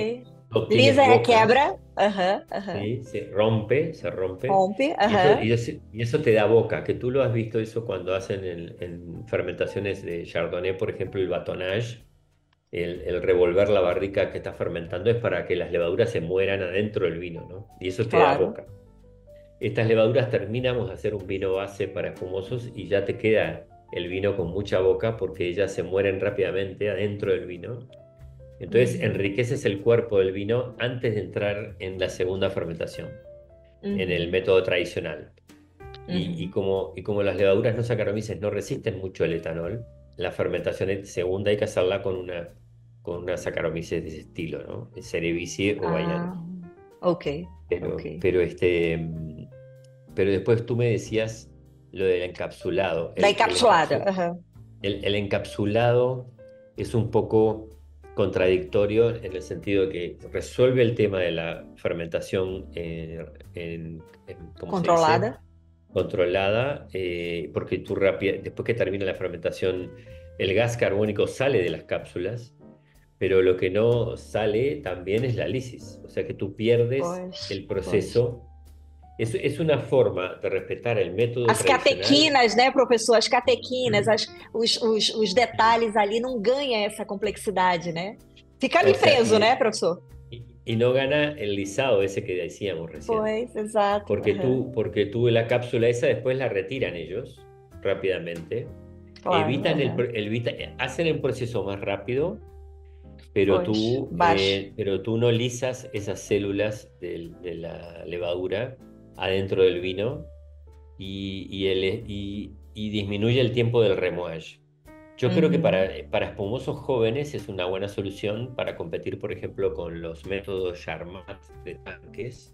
obtienes Lisa é a bocas, quebra. Aham, aham. ¿sí? Se rompe, Rompe. y eso, Aham. y eso te da boca, que tú lo has visto eso cuando hacen en fermentaciones de Chardonnay, por ejemplo, el batonnage. El revolver la barrica que está fermentando es para que las levaduras se mueran adentro del vino, ¿no? Y eso te da Claro. boca. Estas levaduras terminamos de hacer un vino base para espumosos y ya te queda el vino con mucha boca porque ellas se mueren rápidamente adentro del vino. Entonces Uhum. enriqueces el cuerpo del vino antes de entrar en la segunda fermentación, en el Uhum. método tradicional. Uhum. Y como las levaduras no Saccharomyces no resisten mucho el etanol, la fermentación segunda hay que hacerla con una Saccharomyces de ese estilo, ¿no? Cerevisiae o Ah, Baianus. ok, ok. Pero después tú me decías lo del encapsulado. Da encapsulada. Aham. El encapsulado es un poco contradictorio en el sentido de que resuelve el tema de la fermentación ¿cómo se dice? Controlada. Controlada, porque después que termina la fermentación, el gas carbónico sale de las cápsulas, pero lo que no sale también es la lisis, o sea que tú pierdes Pois, el pois. proceso. Es una forma de respetar el método As tradicional. catequinas, né, professor? As catequinas, os detalhes ali não ganha essa complexidade, né? Fica O ali sea, preso, né, professor? y no gana el lisado ese que decíamos recién, Pois, exato. Aham. porque tú la cápsula esa después la retiran ellos rápidamente, Claro, aham. hacen el proceso más rápido. Pois, baixo. pero tú no lisas esas células de la levadura adentro del vino y disminuye el tiempo del remoage. Yo creo que Uhum, para espumosos jóvenes es una buena solución para competir, por ejemplo, con los métodos Charmat de tanques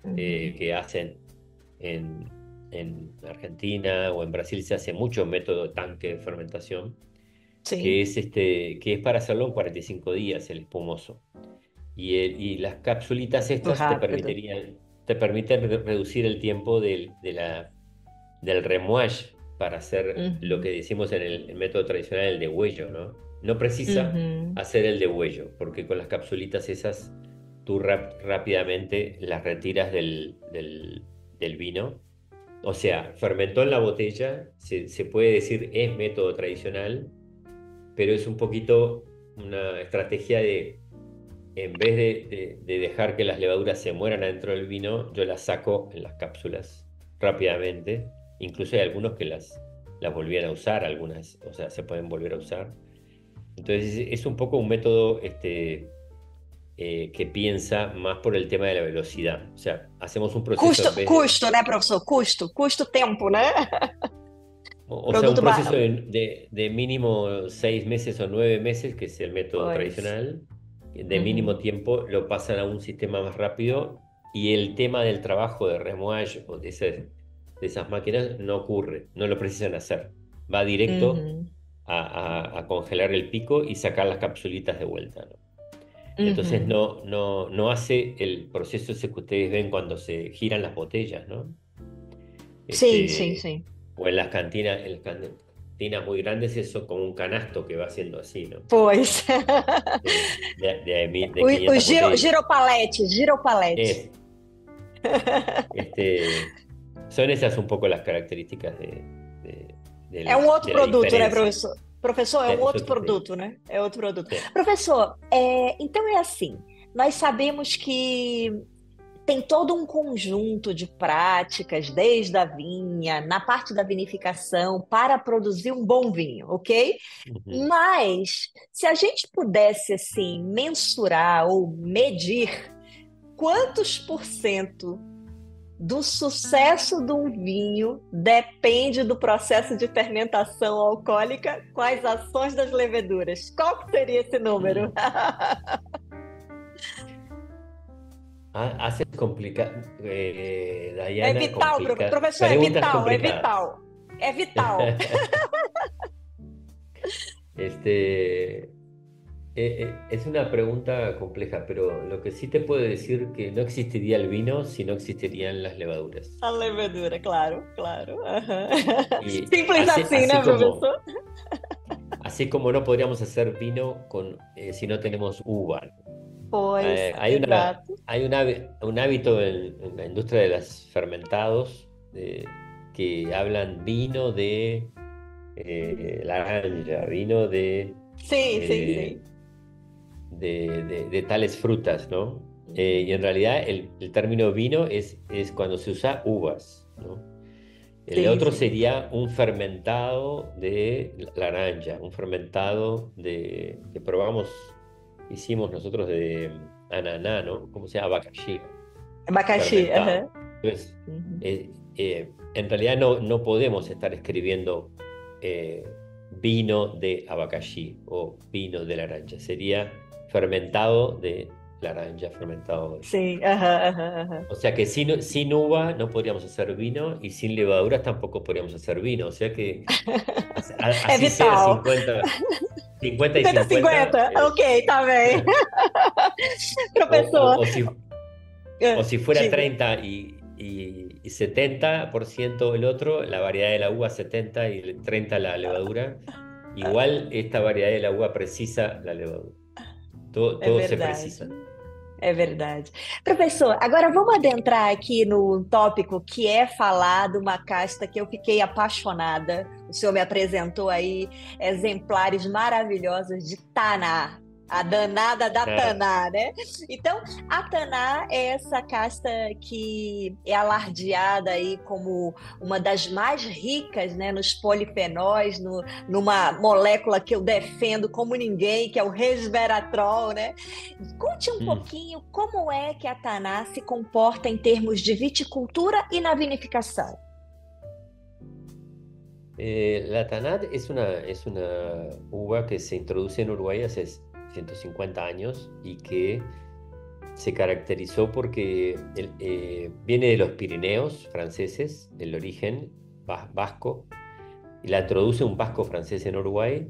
uhum. que hacen en, en Argentina o en Brasil. Se hace mucho método tanque de fermentación, Sim, que es para hacerlo en 45 días el espumoso. Y las capsulitas muito estas rápido. te permiten reducir el tiempo del remuage para hacer lo que Uhum, decimos en el método tradicional, el degüello, ¿no? No precisa uhum. hacer el degüello, porque con las capsulitas esas tú rápidamente las retiras del vino. O sea, fermentó en la botella, se puede decir es método tradicional, pero es un poquito una estrategia de, en vez de dejar que las levaduras se mueran adentro del vino, yo las saco en las cápsulas rápidamente. Incluso hay algunos que las volvían a usar, algunas, o sea, se pueden volver a usar. Entonces es un poco un método que piensa más por el tema de la velocidad. O sea, hacemos un proceso Custo, en vez de, custo, né, professor? Custo, tempo, né? o sea, un Produto proceso de mínimo 6 meses o 9 meses, que es el método Pois. tradicional, de mínimo Uhum, tiempo lo pasan a un sistema más rápido y el tema del trabajo de remouage o de esas máquinas no ocurre, no lo precisan hacer. Va directo uhum, a congelar el pico y sacar las capsulitas de vuelta, ¿no? Entonces uhum. no hace el proceso ese que ustedes ven cuando se giran las botellas, ¿no? Sim, sim, Este, sim. o en las cantinas muy grandes, eso como un canasto que va haciendo así, ¿no? Pois. De 500 botellas. Giropalete, giropalete. Es, este, son esas un poco las características É um outro de la produto, né, diferencia. professor? Professor, é um Es outro otro producto. produto, né? É outro produto. Sí. Professor, então é assim: nós sabemos que tem todo um conjunto de práticas, desde a vinha, na parte da vinificação, para produzir um bom vinho, ok? Ujú. Mas, se a gente pudesse, assim, mensurar ou medir quantos por cento do sucesso de um vinho depende do processo de fermentação alcoólica com as ações das leveduras. Qual que seria esse número? Mm. Haces É Diana, vital, professor, é preguntas vital, é complicadas. vital. É vital. Este, es una pregunta compleja, pero lo que sí te puedo decir que no existiría el vino si no existirían las levaduras. A levedura, claro, claro. Aham. Y Simples assim, né, professor? así como no podríamos hacer vino si no tenemos uva. Pois, Hay exato. un hábito en la industria de los fermentados que hablan vino de naranja, vino Sim, sim, eh, sim. de tales frutas, ¿no? Y en Uhum. realidad el término vino es cuando se usa uvas, ¿no? El Sim, otro sim. sería un fermentado de naranja, un fermentado que probamos, hicimos nosotros de ananá, ¿no? ¿Cómo se llama? Abacaxi, Abacaxi, fermentado. aham. Entonces, Uhum. en realidad no podemos estar escribiendo eh, vino de abacaxi o vino de naranja. Sería fermentado de naranja, fermentado de... Sim, aham, aham, aham. O sea que sin uva no podríamos hacer vino y sin levaduras tampoco podríamos hacer vino. O sea que É así sea vital. 50 y 50 50 50, ok, tá bem. o, Professor, o si fuera diga. 30 y 70% el otro, la variedad de la uva 70 y el 30 la levadura, igual esta variedad de la uva precisa la levadura. É Todo se verdade. precisa. É verdade. Professor, agora vamos adentrar aqui no tópico que é falar de uma casta que eu fiquei apaixonada. O senhor me apresentou aí exemplares maravilhosos de Taná. A danada da Nada. Taná, né? Então, a Taná é essa casta que é alardeada aí como uma das mais ricas, né, nos polifenóis, numa molécula que eu defendo como ninguém, que é o resveratrol, né? Conte um Mm. pouquinho como é que a Taná se comporta em termos de viticultura e na vinificação. La Tanat es una uva que se introduce en Uruguay hace 150 años y que se caracterizó porque viene de los Pirineos franceses, el origen vasco, y la introduce un vasco francés en Uruguay.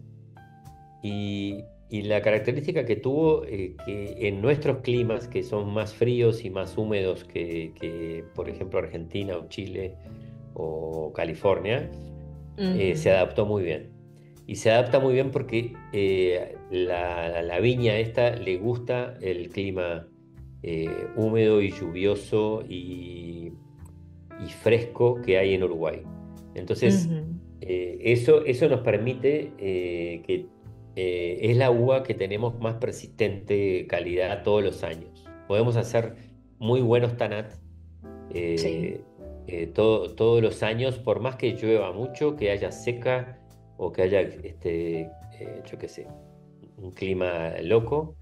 Y la característica que tuvo, que en nuestros climas, que son más fríos y más húmedos por ejemplo, Argentina o Chile o California, se Uhum. adaptó muy bien. Y se adapta muy bien porque la viña esta le gusta el clima húmedo y lluvioso y fresco que hay en Uruguay. Entonces, Uhum. eso nos permite que es la uva que tenemos más persistente calidad todos los años. Podemos hacer muy buenos tanat Sim. todos los años, por más que llueva mucho, que haya seca o que haya, yo qué sé, un clima loco.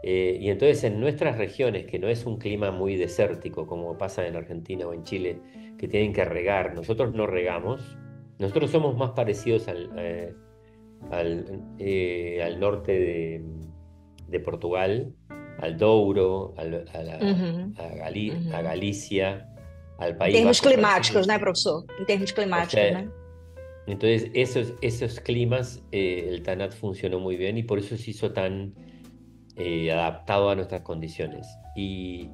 Y entonces en nuestras regiones, que no es un clima muy desértico como pasa en Argentina o en Chile, que tienen que regar, nosotros no regamos. Nosotros somos más parecidos al norte de Portugal, al Douro, Uhum. a Uhum. Galicia, al Em País termos Vasco climáticos, francés. né, professor? Em termos O climáticos, sea, né? entonces esos climas, el TANAT funcionó muy bien y por eso se hizo tan adaptado a nuestras condiciones. Y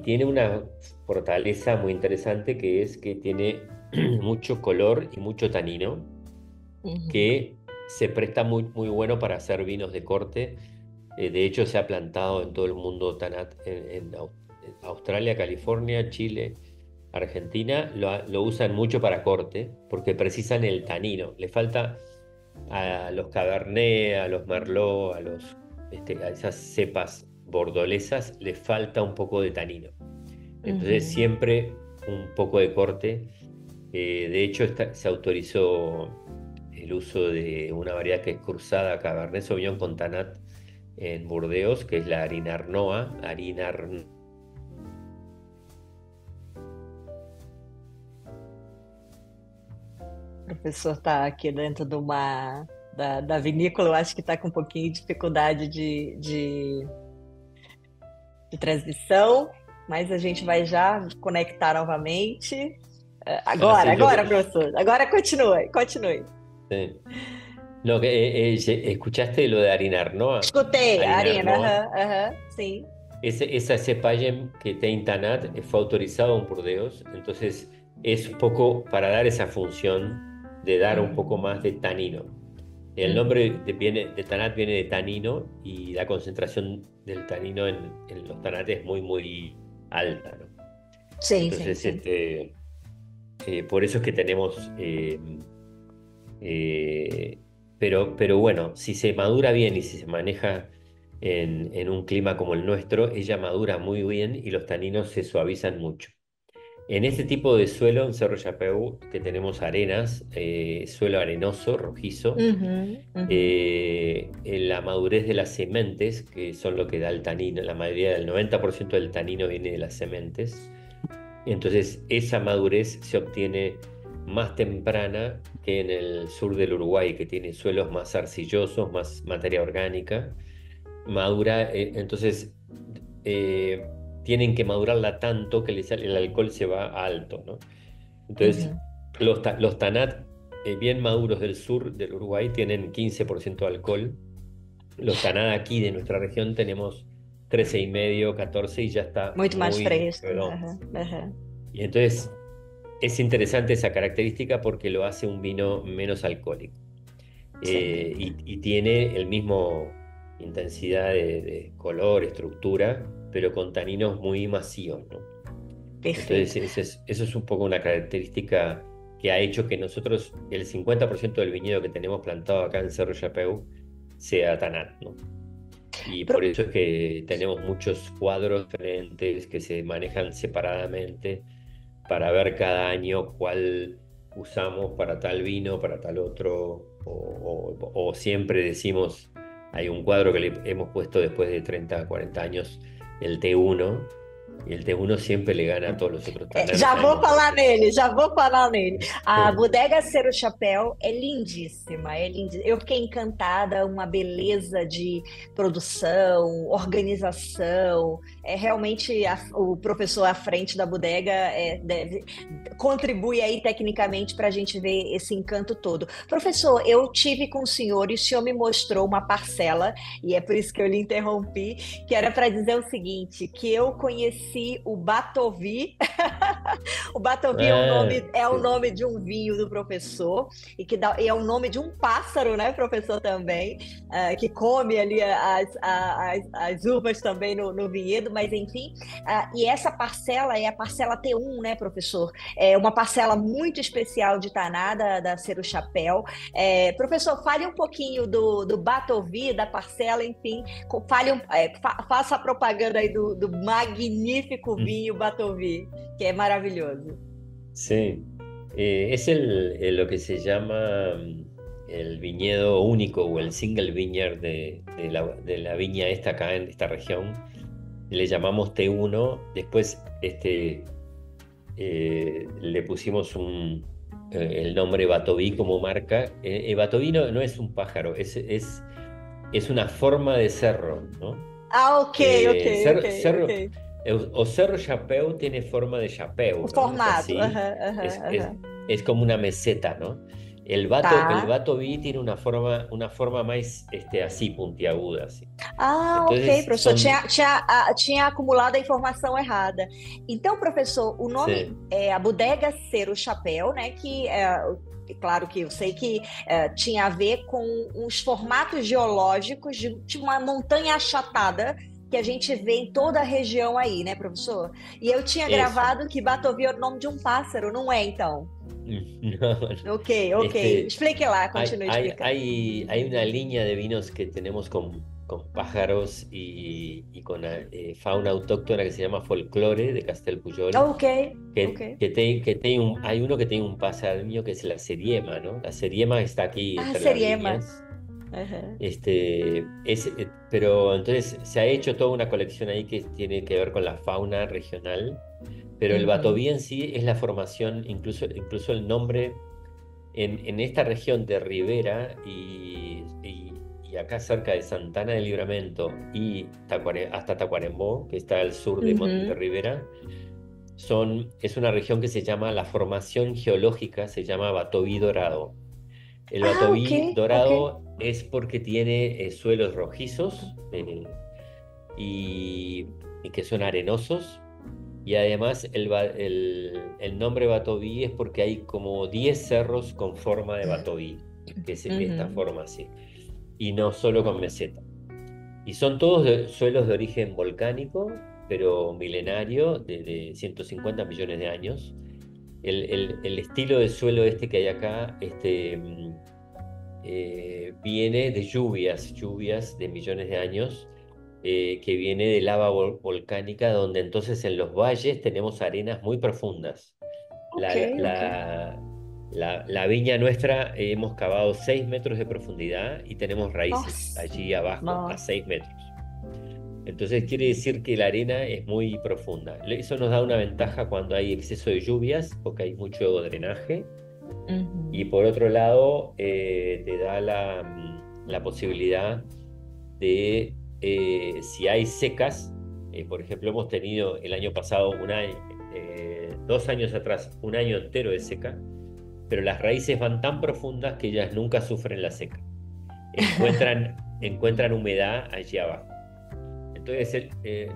tiene una fortaleza muy interesante que es que tiene mucho color y mucho tanino, Uhum. que se presta muy bueno para hacer vinos de corte. De hecho, se ha plantado en todo el mundo Tanat, en Australia, California, Chile, Argentina, lo usan mucho para corte porque precisan el tanino. Le falta a los Cabernet, a los Merlot, a esas cepas bordolesas, le falta un poco de tanino. Entonces, Uhum. siempre un poco de corte. De hecho, se autorizó el uso de una variedad que es cruzada Cabernet Sauvignon con Tanat en Burdeos, que es la harina Arnoa, O professor está aqui dentro da vinícola, eu acho que está com um pouquinho de dificuldade de transmissão, mas a gente vai já conectar novamente. Agora, Así lo agora, que... professor, agora continue, continue. Sí. No, ¿escuchaste lo de harina Arnoa? Escutei, Harina Arina, Arnoa. aham, aham, sim. Esa cepallem que tem Tanat fue autorizado en Burdeos, entonces es un poco para dar esa función de dar un poco Uhum, más de tanino. El nombre uhum. de Tanat viene de tanino y la concentración del tanino en los Tanates es muy alta, ¿no? Sim, sim, Entonces, sim. por eso es que tenemos... eh, pero bueno, si se madura bien y si se maneja en un clima como el nuestro, ella madura muy bien y los taninos se suavizan mucho. En este tipo de suelo, en Cerro Chapeu, que tenemos arenas, suelo arenoso, rojizo, Uhum, uhum, la madurez de las sementes, que son lo que da el tanino, la mayoría del 90% del tanino viene de las sementes. Entonces, esa madurez se obtiene más temprana que en el sur del Uruguay, que tiene suelos más arcillosos, más materia orgánica. Madura, entonces eh, tienen que madurarla tanto que el alcohol se va alto, ¿no? Entonces, uhum. los tanat bien maduros del sur del Uruguay tienen 15% de alcohol. Los tanat aquí de nuestra región tenemos 13,5, 14 y ya está Muito mais muy fresco. redondo. Aham, aham. Y entonces es interesante esa característica porque lo hace un vino menos alcohólico. Sem dúvida. Y tiene el mismo intensidad de color, estructura, pero con taninos muy masivos, ¿no? Entonces Perfeito. eso es un poco una característica que ha hecho que nosotros, el 50% del viñedo que tenemos plantado acá en Cerro Chapeu, sea tanat, ¿no? Y Pro- por eso es que tenemos muchos cuadros diferentes que se manejan separadamente para ver cada año cuál usamos para tal vino, para tal otro, o siempre decimos, hay un cuadro que le hemos puesto después de 30, 40 años, el T1, y el T1 siempre le gana a todos los otros É, Tannat, lo já vou sabemos por falar qué. nele, já vou falar nele. A Bodega Ser o Chapéu é lindíssima, é lindíssima. Eu fiquei encantada, uma beleza de produção, organização. É realmente o professor à frente da bodega contribui aí tecnicamente para a gente ver esse encanto todo. Professor, eu tive com o senhor e o senhor me mostrou uma parcela, e é por isso que eu lhe interrompi, que era para dizer o seguinte, que eu conheci o Batovi. O Batovi Ah, é o sí. nome de um vinho do professor e é o nome de um pássaro, né, professor, também, que come ali as uvas também no vinhedo, mas enfim. E essa parcela é a parcela T1, né, professor? É uma parcela muito especial de Taná, da Cero Chapéu. Professor, fale um pouquinho do Batovi, da parcela, enfim, faça a propaganda aí do magnífico vinho Batovi, que é maravilhoso. Sí, es lo que se llama el viñedo único o el single vineyard de la viña esta acá en esta región. Le llamamos T1. Después le pusimos el nombre Batoví como marca. Batoví no es un pájaro, es una forma de cerro, ¿no? Ah, ok, ok, ok, ok. O Cerro Chapéu tiene forma de O chapéu, ¿no? Es formato. así, Aham, aham, es, es, aham. es como una meseta, ¿no? El Tá. Bato B tiene una forma más así, puntiaguda, así. Ah, ok, Entonces professor. son, Tinha acumulado a informação errada. Então, professor, o nome sí, é a Bodega Ser o Chapéu, né? Claro que eu sei que tinha a ver com os formatos geológicos de uma montanha achatada que a gente vê em toda a região aí, né, professor? E eu tinha eso. gravado que Batovi é o nome de um pássaro, não é, então? No, no. Ok, ok. Este, Explique lá, hay, continue hay, explicando. hay una línea de vinos que tenemos con pájaros y con fauna autóctona que se llama folclore de Castel Pujol, Ok, ok. hay uno que tiene un pasarinho que es la seriema, ¿no? La seriema está aquí Ah, entre las Seriema. viñas. Aham. Pero entonces se ha hecho toda una colección ahí que tiene que ver con la fauna regional, pero el Uhum. Batoví en sí es la formación, incluso el nombre en esta región de Ribera y acá cerca de Santana del Libramento y hasta Tacuarembó, que está al sur de Uhum. Ribera, es una región que se llama, la formación geológica se llama Batoví Dorado. El Ah, ok, Batoví ok. Dorado es porque tiene suelos rojizos y que son arenosos. Y además el nombre Batoví es porque hay como 10 cerros con forma de Batoví, que es esta Uhum. forma así, y no solo con meseta. Y son todos suelos de origen volcánico, pero milenario, de 150 millones de años. El estilo de suelo que hay acá viene de lluvias de millones de años, que viene de lava volcánica, donde entonces en los valles tenemos arenas muy profundas. Ok, La, ok. la, la viña nuestra hemos cavado 6 metros de profundidad y tenemos raíces Nossa, allí abajo a nossa. 6 metros. Entonces quiere decir que la arena es muy profunda. Eso nos da una ventaja cuando hay exceso de lluvias, porque hay mucho drenaje. Y Uhum. por otro lado, te da la posibilidad de, si hay secas, por ejemplo, hemos tenido el año pasado, 2 años atrás, un año entero de seca, pero las raíces van tan profundas que ellas nunca sufren la seca. Encuentran humedad allí abajo. Entonces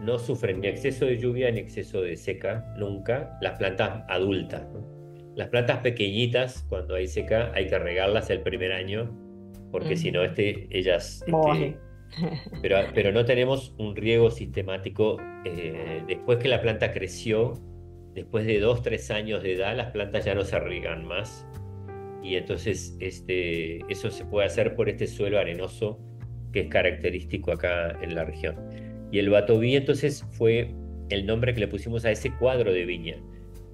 no sufren ni exceso de lluvia ni exceso de seca nunca las plantas adultas, ¿no? Las plantas pequeñitas, cuando hay seca, hay que regarlas el primer año, porque si no, Uhum. ellas, Morre. pero no tenemos un riego sistemático. Después que la planta creció, después de 2, 3 años de edad, las plantas ya no se riegan más. Y entonces eso se puede hacer por este suelo arenoso que es característico acá en la región. Y el Batoví entonces fue el nombre que le pusimos a ese cuadro de viña.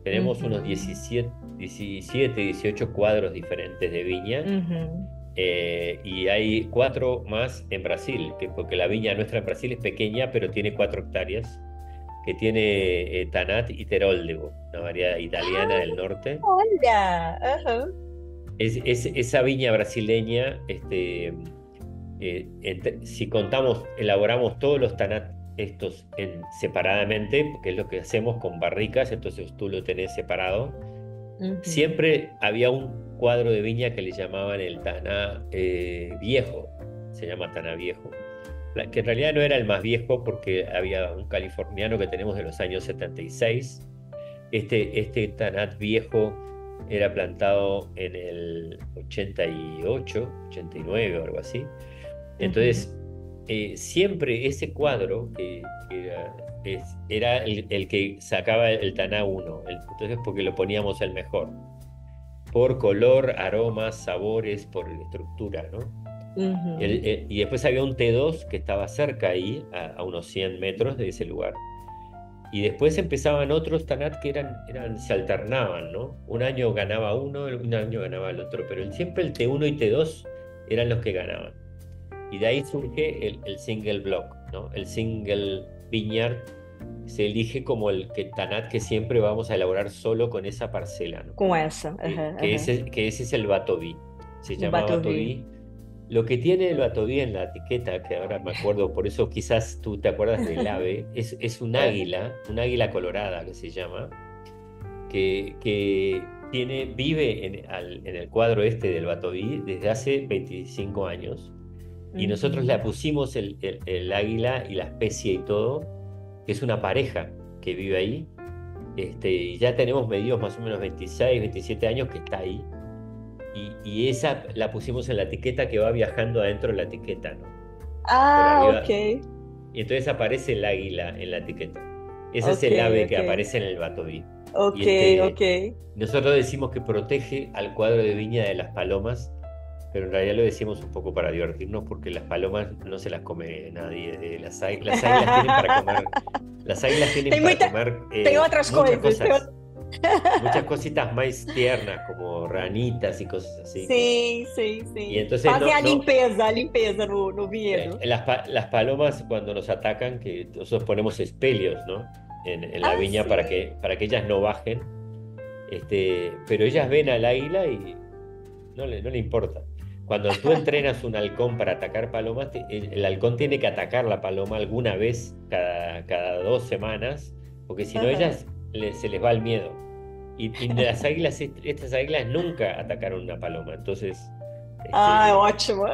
Tenemos unos 17, 18 cuadros diferentes de viña. Y hay 4 más en Brasil, porque la viña nuestra en Brasil es pequeña, pero tiene 4 hectáreas, que tiene Tanat y Teroldego, una variedad italiana del norte. Olha! Esa viña brasileña, si contamos, elaboramos todos los Tanat estos separadamente, que es lo que hacemos con barricas, entonces tú lo tenés separado. Siempre había un cuadro de viña que le llamaban el Taná viejo, se llama Taná viejo, que en realidad no era el más viejo porque había un californiano que tenemos de los años 76. Este Tanat viejo era plantado en el 88, 89 o algo así. Entonces, siempre ese cuadro que era el que sacaba el Taná 1, entonces porque lo poníamos el mejor, por color, aromas, sabores, por estructura, ¿no? Y después había un T2 que estaba cerca ahí, a unos 100 metros de ese lugar. Y después empezaban otros Tanat que se alternaban, ¿no? Un año ganaba uno, un año ganaba el otro, pero siempre el T1 y T2 eran los que ganaban. Y de ahí surge el single block, ¿no? El single vineyard se elige como el Tanat que siempre vamos a elaborar solo con esa parcela, ¿no? Con esa. Que ese es el Batoví. Se llama Batoví. Lo que tiene el Batoví en la etiqueta, que ahora me acuerdo, por eso quizás tú te acuerdas del ave, es un águila colorada que se llama, que vive en el cuadro del Batoví desde hace 25 años. Y nosotros le pusimos el águila y la especie y todo, que es una pareja que vive ahí. Y ya tenemos medidos más o menos 26, 27 años que está ahí. Y esa la pusimos en la etiqueta que va viajando adentro de la etiqueta, ¿no? Ok. Y entonces aparece el águila en la etiqueta. Ese es el ave que aparece en el Batoví. Ok. Nosotros decimos que protege al cuadro de viña de las palomas, pero en realidad lo decimos un poco para divertirnos porque las palomas no se las come nadie. Las águilas tienen para comer. Las águilas tienen para comer otras muchas cosas. Muchas cositas más tiernas, como ranitas y cosas así. Sí. Y entonces Fazem a limpeza no viñedo. Las palomas cuando nos atacan, que nosotros ponemos espelios, ¿no? En la viña sí. para que ellas no bajen. Pero ellas ven al águila y no le importa. Cuando tú entrenas un halcón para atacar palomas, el halcón tiene que atacar la paloma alguna vez cada 2 semanas, porque si no ellas se les va el miedo. Y las águilas, estas águilas nunca atacaron una paloma, entonces... ótimo!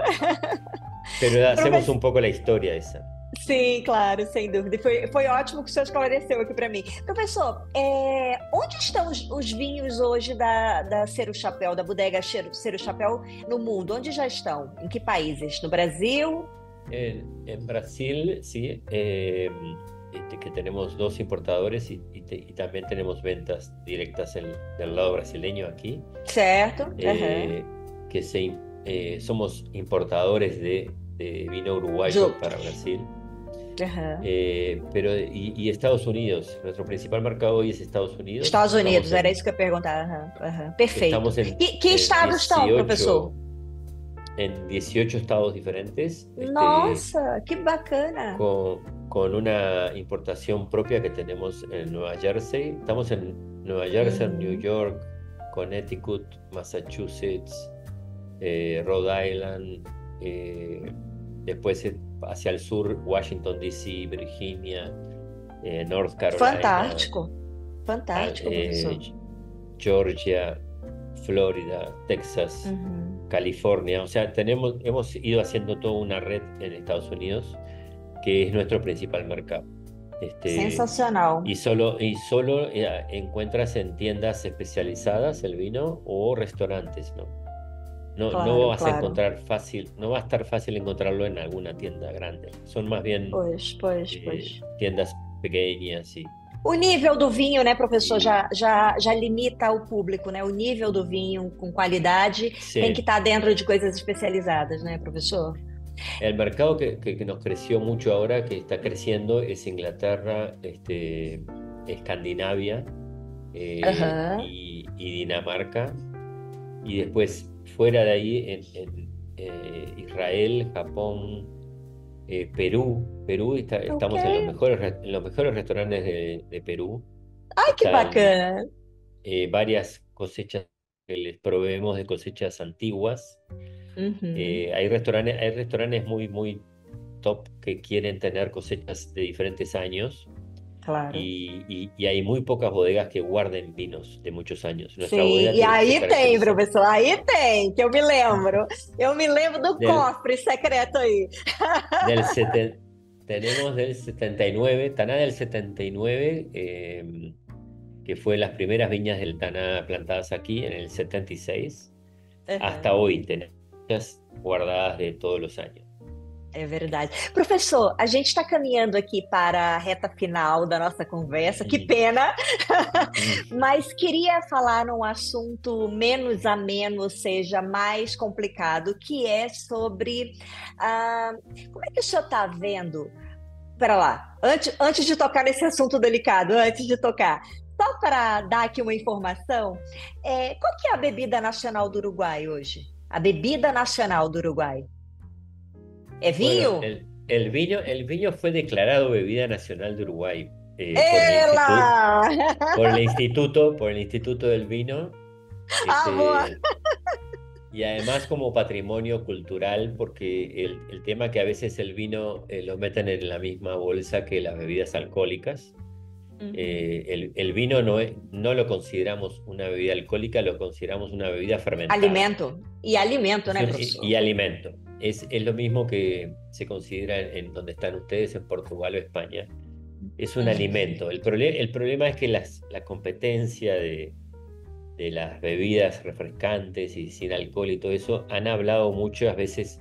Pero hacemos un poco la historia esa. Sim, claro, sem dúvida. Foi ótimo que o senhor esclareceu aqui para mim. Professor, onde estão os vinhos hoje da Ser o Chapéu, da bodega Ser o Chapéu no mundo? Onde já estão? Em que países? No Brasil? En Brasil, sí, que tenemos 2 importadores y también tenemos ventas directas del lado brasileño aquí. Certo. Somos importadores de vino uruguayo para Brasil. Pero Estados Unidos, nuestro principal mercado hoy es Estados Unidos. Estados Unidos, era isso que eu ia perguntar. Perfeito. Que estados estão, professor? En 18 estados diferentes. Nossa, que bacana. Con una importación propia que tenemos en Nueva Jersey. Estamos en Nueva Jersey, New York, Connecticut, Massachusetts, Rhode Island, después hacia el sur, Washington, D.C., Virginia, North Carolina. Fantástico, profesor. Georgia, Florida, Texas, California. O sea, hemos ido haciendo toda una red en Estados Unidos, que es nuestro principal mercado. Sensacional. Y solo encuentras en tiendas especializadas el vino o restaurantes, ¿no? No vas a encontrar fácil, no va a estar fácil encontrarlo en alguna tienda grande. Son más bien tiendas pequeñas y... O nível do vinho, né, professor, já limita o público, né? O nível do vinho com qualidade tem que estar dentro de coisas especializadas, né, professor? El mercado que nos creció mucho ahora, que está creciendo, es Inglaterra, Escandinavia Aham. y Dinamarca. Y después, fuera de ahí, Israel, Japón, Perú. Ok. Estamos en los mejores restaurantes de Perú. Ai, que Están bacana. varias cosechas que les proveemos de cosechas antiguas. Uhum, Hay restaurantes muy, muy top que quieren tener cosechas de diferentes años claro. y hay muy pocas bodegas que guarden vinos de muchos años. Nuestra Sim, bodega e se aí tem, caracteriza professor, aí tem, que eu me lembro. Eu me lembro do del, cofre secreto aí. del seten- tenemos del 79, Taná del 79, que fue las primeras viñas del Taná plantadas aquí en el 76, hasta Aham. hoy tenemos muchas guardadas de todos los años. É verdade. Professor, a gente está caminhando aqui para a reta final da nossa conversa, que Mm, pena, mm. mas queria falar num assunto menos ameno, ou seja, mais complicado, que é sobre ah, como é que o senhor está vendo. Pera lá, antes de tocar nesse assunto delicado, antes de tocar, só para dar aqui uma informação, qual que é a bebida nacional do Uruguai hoje? A bebida nacional do Uruguai? É Bueno, vinho? el viño fue declarado bebida nacional de Uruguay Ela! por el Instituto del Vino, Ah, boa! este, y además como patrimonio cultural, porque el tema que a veces el vino lo meten en la misma bolsa que las bebidas alcohólicas. Uhum. El vino no lo consideramos una bebida alcohólica, lo consideramos una bebida fermentada. Alimento. E alimento, né, Y professor? alimento. Es lo mismo que se considera en donde están ustedes, en Portugal o España. Es un Uhum. alimento. El problema es que la competencia de las bebidas refrescantes y sin alcohol y todo eso han hablado muchas veces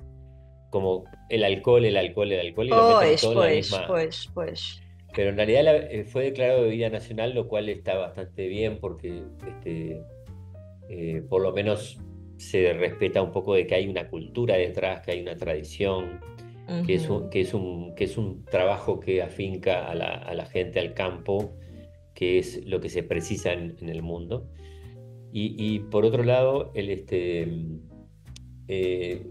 como el alcohol y lo meten Pois, todo en la pois, misma. pois, pois. Pero en realidad fue declarado bebida nacional, lo cual está bastante bien porque por lo menos se respeta un poco de que hay una cultura detrás, que hay una tradición, Uhum. que es un trabajo que afinca a la gente al campo, que es lo que se precisa en el mundo. Y por otro lado,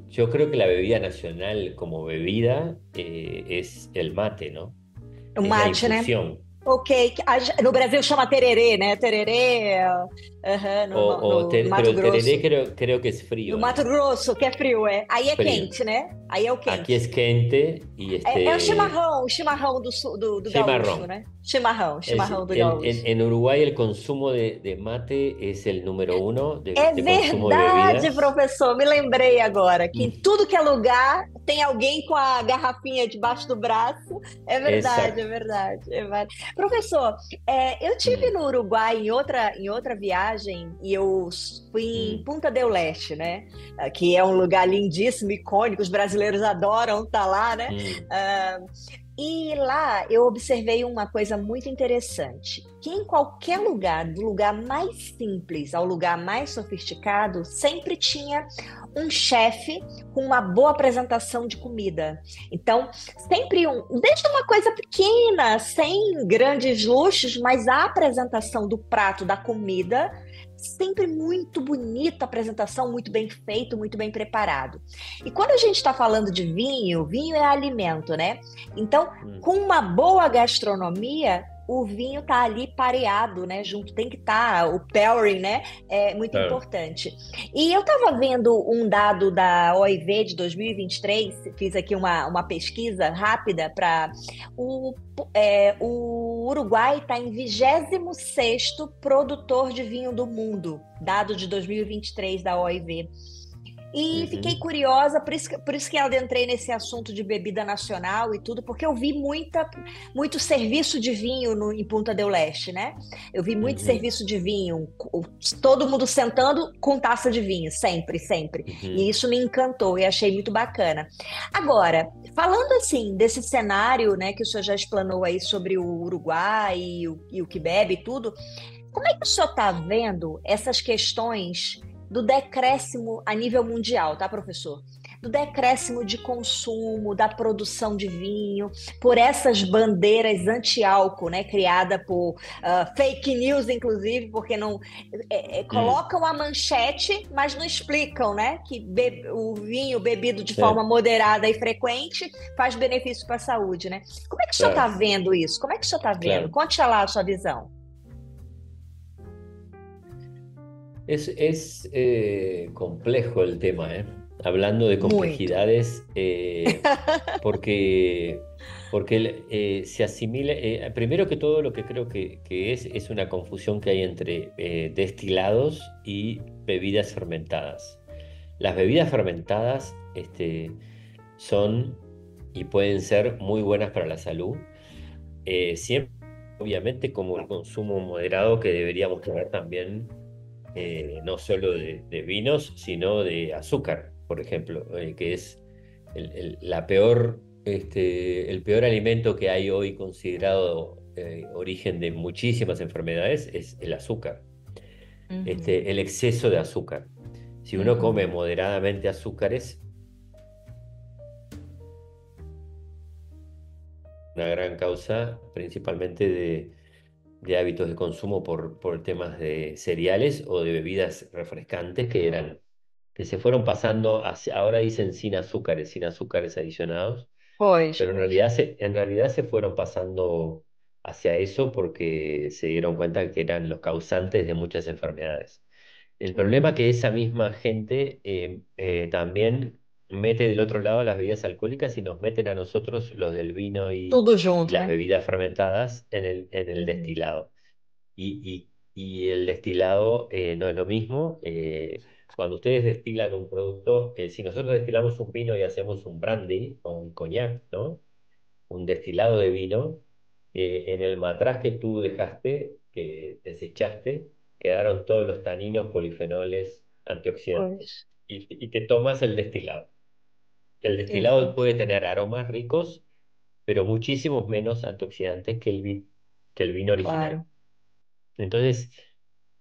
yo creo que la bebida nacional como bebida es el mate, ¿no? O Es la mate, né? infusión. Ok. No Brasil chama tererê, né? Tererê, aham, no Pero Mato el tereré Grosso. creo que es No frío, Mato ¿no? Grosso, que é frio, é. Aí é Frío. quente, né? Aí é o Aquí quente. es quente y É o chimarrão do gaúcho, cimarrón. né? Chimarrão do gaúcho. En Uruguay el consumo de mate es el número uno É de consumo de verdade, bebidas. professor. Me lembrei agora que Mm, em tudo que é lugar tem alguém com a garrafinha debaixo do braço. É verdade, exacto. é verdade, é verdade. Professor, eu tive Mm, no Uruguai em outra viagem e eu fui em mm, Punta del Este, né? Que é um lugar lindíssimo, icônico. Os brasileiros adoram estar lá, né? mm, Ah, e lá eu observei uma coisa muito interessante, que em qualquer lugar, do lugar mais simples ao lugar mais sofisticado, sempre tinha um chefe com uma boa apresentação de comida. Então, desde uma coisa pequena, sem grandes luxos, mas a apresentação do prato, da comida, sempre muito bonita a apresentação, muito bem feito, muito bem preparado. E quando a gente está falando de vinho, vinho é alimento, né? Então, mm, com uma boa gastronomia, o vinho tá ali pareado, né? Junto tem que estar, o pairing, né? É muito claro. importante. E eu estava vendo um dado da OIV de 2023, fiz aqui uma pesquisa rápida para o, o Uruguai está em 26º produtor de vinho do mundo, dado de 2023 da OIV. E fiquei Ujú, curiosa, por isso que adentrei nesse assunto de bebida nacional e tudo, porque eu vi muito serviço de vinho em Punta del Este, né? Eu vi muito ujú, serviço de vinho, todo mundo sentando com taça de vinho, sempre, sempre. E ujú, isso me encantou e achei muito bacana. Agora, falando assim, desse cenário, né, que o senhor já explanou aí sobre o Uruguai e o que bebe e tudo, como é que o senhor está vendo essas questões do decréscimo a nível mundial, tá, professor? do decréscimo de consumo, da produção de vinho, por essas bandeiras anti-álcool, né, criada por fake news, inclusive, porque não colocam a manchete, mas não explicam, né, que o vinho bebido de forma moderada e frequente faz benefício para a saúde, né? Como é que o senhor está Claro, vendo isso? Como é que o senhor está vendo? claro. Conte lá a sua visão. Es complejo el tema, ¿eh? Hablando de Muito. complejidades, porque, porque se asimila, primero que todo lo que creo que es una confusión que hay entre destilados y bebidas fermentadas. Las bebidas fermentadas son y pueden ser muy buenas para la salud, siempre, obviamente, como el consumo moderado que deberíamos tener también, no solo de vinos, sino de azúcar, por ejemplo, que es el peor alimento que hay hoy considerado origen de muchísimas enfermedades, es el azúcar, Uhum. el exceso de azúcar. Si uno come Uhum. moderadamente azúcares, una gran causa principalmente de hábitos de consumo por temas de cereales o de bebidas refrescantes que se fueron pasando ahora dicen sin azúcares adicionados, Pois, pero pois. en realidad se fueron pasando hacia eso porque se dieron cuenta que eran los causantes de muchas enfermedades. El problema es que esa misma gente también mete del otro lado las bebidas alcohólicas y nos meten a nosotros los del vino Tudo y junto, las né? bebidas fermentadas en el Uhum. destilado. Y el destilado no es lo mismo. Cuando ustedes destilan un producto, si nosotros destilamos un vino y hacemos un brandy o un coñac, ¿no? Un destilado de vino, en el matraz que tú dejaste, que desechaste, quedaron todos los taninos, polifenoles, Pois, antioxidantes. Y te tomas el destilado. El destilado exato. puede tener aromas ricos, pero muchísimos menos antioxidantes que el vino original. Claro. Entonces,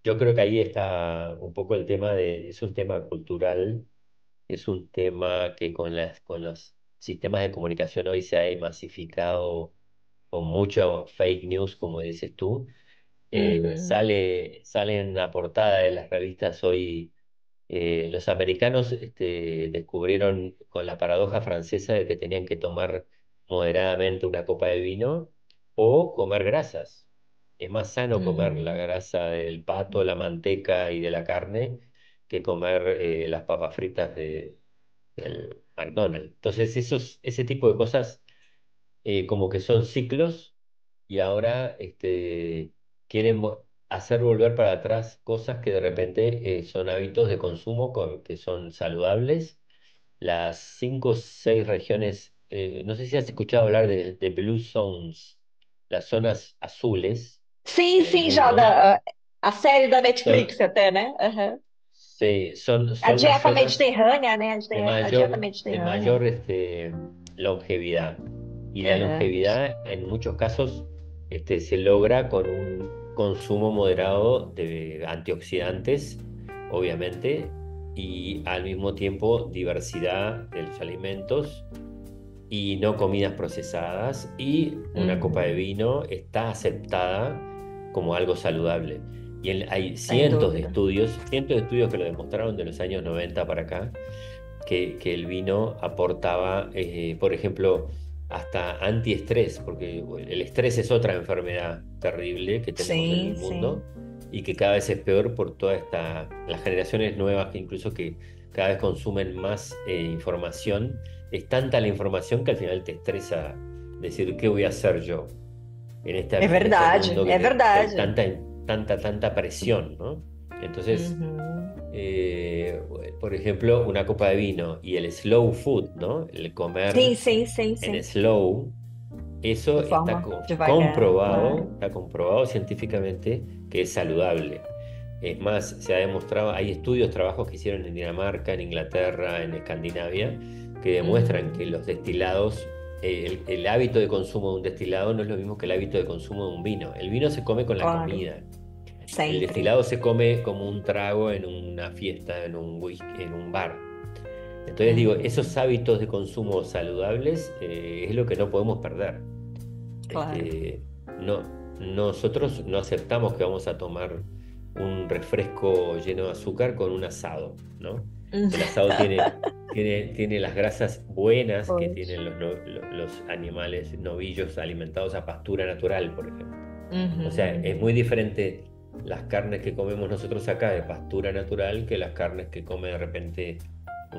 yo creo que ahí está un poco el tema es un tema cultural, es un tema que con los sistemas de comunicación hoy se ha masificado con mucho fake news, como dices tú. Uhum. Sale en la portada de las revistas hoy. Los americanos descubrieron con la paradoja francesa de que tenían que tomar moderadamente una copa de vino o comer grasas. Es más sano comer la Uhum. grasa del pato, la manteca y de la carne que comer las papas fritas del McDonald's. Entonces, ese tipo de cosas como que son ciclos y ahora quieren hacer volver para atrás cosas que de repente son hábitos de consumo que son saludables. Las 5 o 6 regiones, no sé si has escuchado hablar de Blue Zones, las zonas azules Sim, en el sim, já mundo. a série da Son, Netflix até, né? Uhum. sí, A son las dieta zonas mediterrânea, né? A dieta de mediterrânea. mayor longevidad. Y la Uhum. longevidad en muchos casos se logra con un consumo moderado de antioxidantes, obviamente, y al mismo tiempo diversidad de los alimentos y no comidas procesadas. Y una copa de Uhum. vino está aceptada como algo saludable. Y hay Sem dúvida. cientos de estudios que lo demostraron de los años 90 para acá que el vino aportaba, por ejemplo, hasta antiestrés, porque el estrés es otra enfermedad terrible que tenemos en Sim, el sim. mundo y que cada vez es peor por las generaciones nuevas que incluso que cada vez consumen más información. Es tanta la información que al final te estresa decir, ¿qué voy a hacer yo É en este verdade, mundo é que hay verdade. tanta presión, ¿no? Entonces, Uhum. eh, por ejemplo, una copa de vino y el slow food, ¿no? El Sim, comer sim, sim, en sim. slow, eso De forma devagar, claro. está comprobado científicamente que es saludable. Es más, se ha demostrado, hay estudios, trabajos que hicieron en Dinamarca, en Inglaterra, en Escandinavia, que demuestran que Uhum. los destilados, el hábito de consumo de un destilado no es lo mismo que el hábito de consumo de un vino. El vino se come con la Claro, comida. El sempre. destilado se come como un trago en una fiesta, en un whisky, en un bar. Entonces digo, esos hábitos de consumo saludables es lo que no podemos perder. Claro. Este, no, nosotros no aceptamos que vamos a tomar un refresco lleno de azúcar con un asado, ¿no? El asado tiene las grasas buenas que Pois. tienen los animales novillos alimentados a pastura natural, por ejemplo. O sea, es muy Uhum. diferente las carnes que comemos nosotros acá de pastura natural que las carnes que come de repente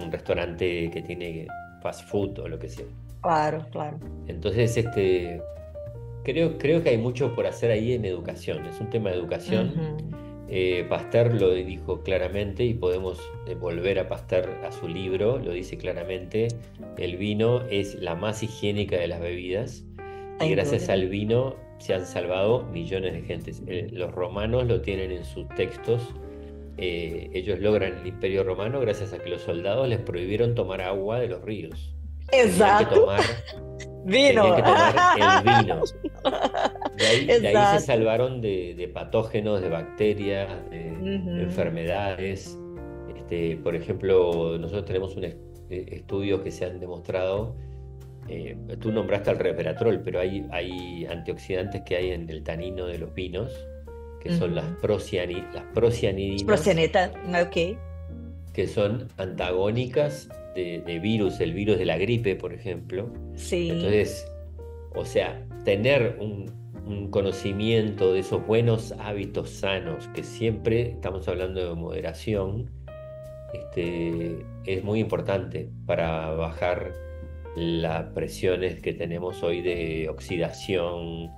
un restaurante que tiene fast food o lo que sea. Claro, claro. Entonces, creo que hay mucho por hacer ahí en educación. Es un tema de educación. Uhum. Pasteur lo dijo claramente y podemos volver a Pasteur a su libro, lo dice claramente. El vino es la más higiénica de las bebidas y Sem gracias dúvida. al vino se han salvado millones de gentes. Los romanos lo tienen en sus textos. Ellos logran el Imperio Romano gracias a que los soldados les prohibieron tomar agua de los ríos. Tenían que Exato. tomar, tenían Vino. que tomar el vino. De ahí se Exato. salvaron de patógenos, de bacterias, de Uhum. enfermedades. Por ejemplo, nosotros tenemos estudios que se han demostrado. Tú nombraste al resveratrol, pero hay antioxidantes que hay en el tanino de los vinos, que son Uhum. las Os procianidinas, proceneta, ok. que son antagónicas de virus, el virus de la gripe, por ejemplo. Sim. Entonces, o sea, tener un conocimiento de esos buenos hábitos sanos, que siempre estamos hablando de moderación, es muy importante para bajar las presiones que tenemos hoy de oxidación,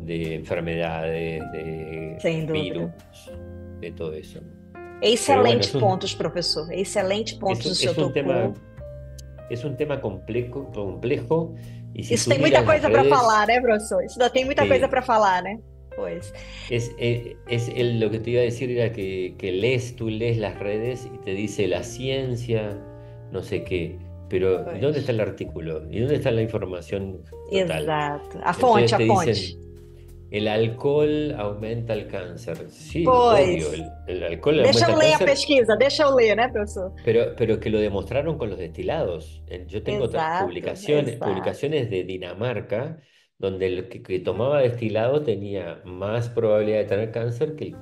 de enfermedades, de Sem virus, dúvida. de todo eso. Pero bueno, Excelente pontos, professor. Excelente pontos o senhor es un tocou. tema, es un tema complejo, y si Isso tú tem muita miras las coisa para falar, redes, né, professor? Isso ainda tem muita coisa sí, para falar, né? Pois. lo que te iba a decir era que tú lees las redes y te dice la ciencia, no sé qué, pero ¿y dónde está Pois. el artículo? ¿Y dónde está la información total? Exato. A fonte, Entonces a te fonte. dicen, el alcohol aumenta el cáncer. Sí, obvio, Pois. el alcohol Deixa aumenta eu el ler a cáncer, pesquisa, deixa eu ler, né, professor? pero que lo demostraron con los destilados. Yo tengo otras Exato, exato. publicaciones de Dinamarca donde el que tomaba destilado tenía más probabilidad de tener cáncer que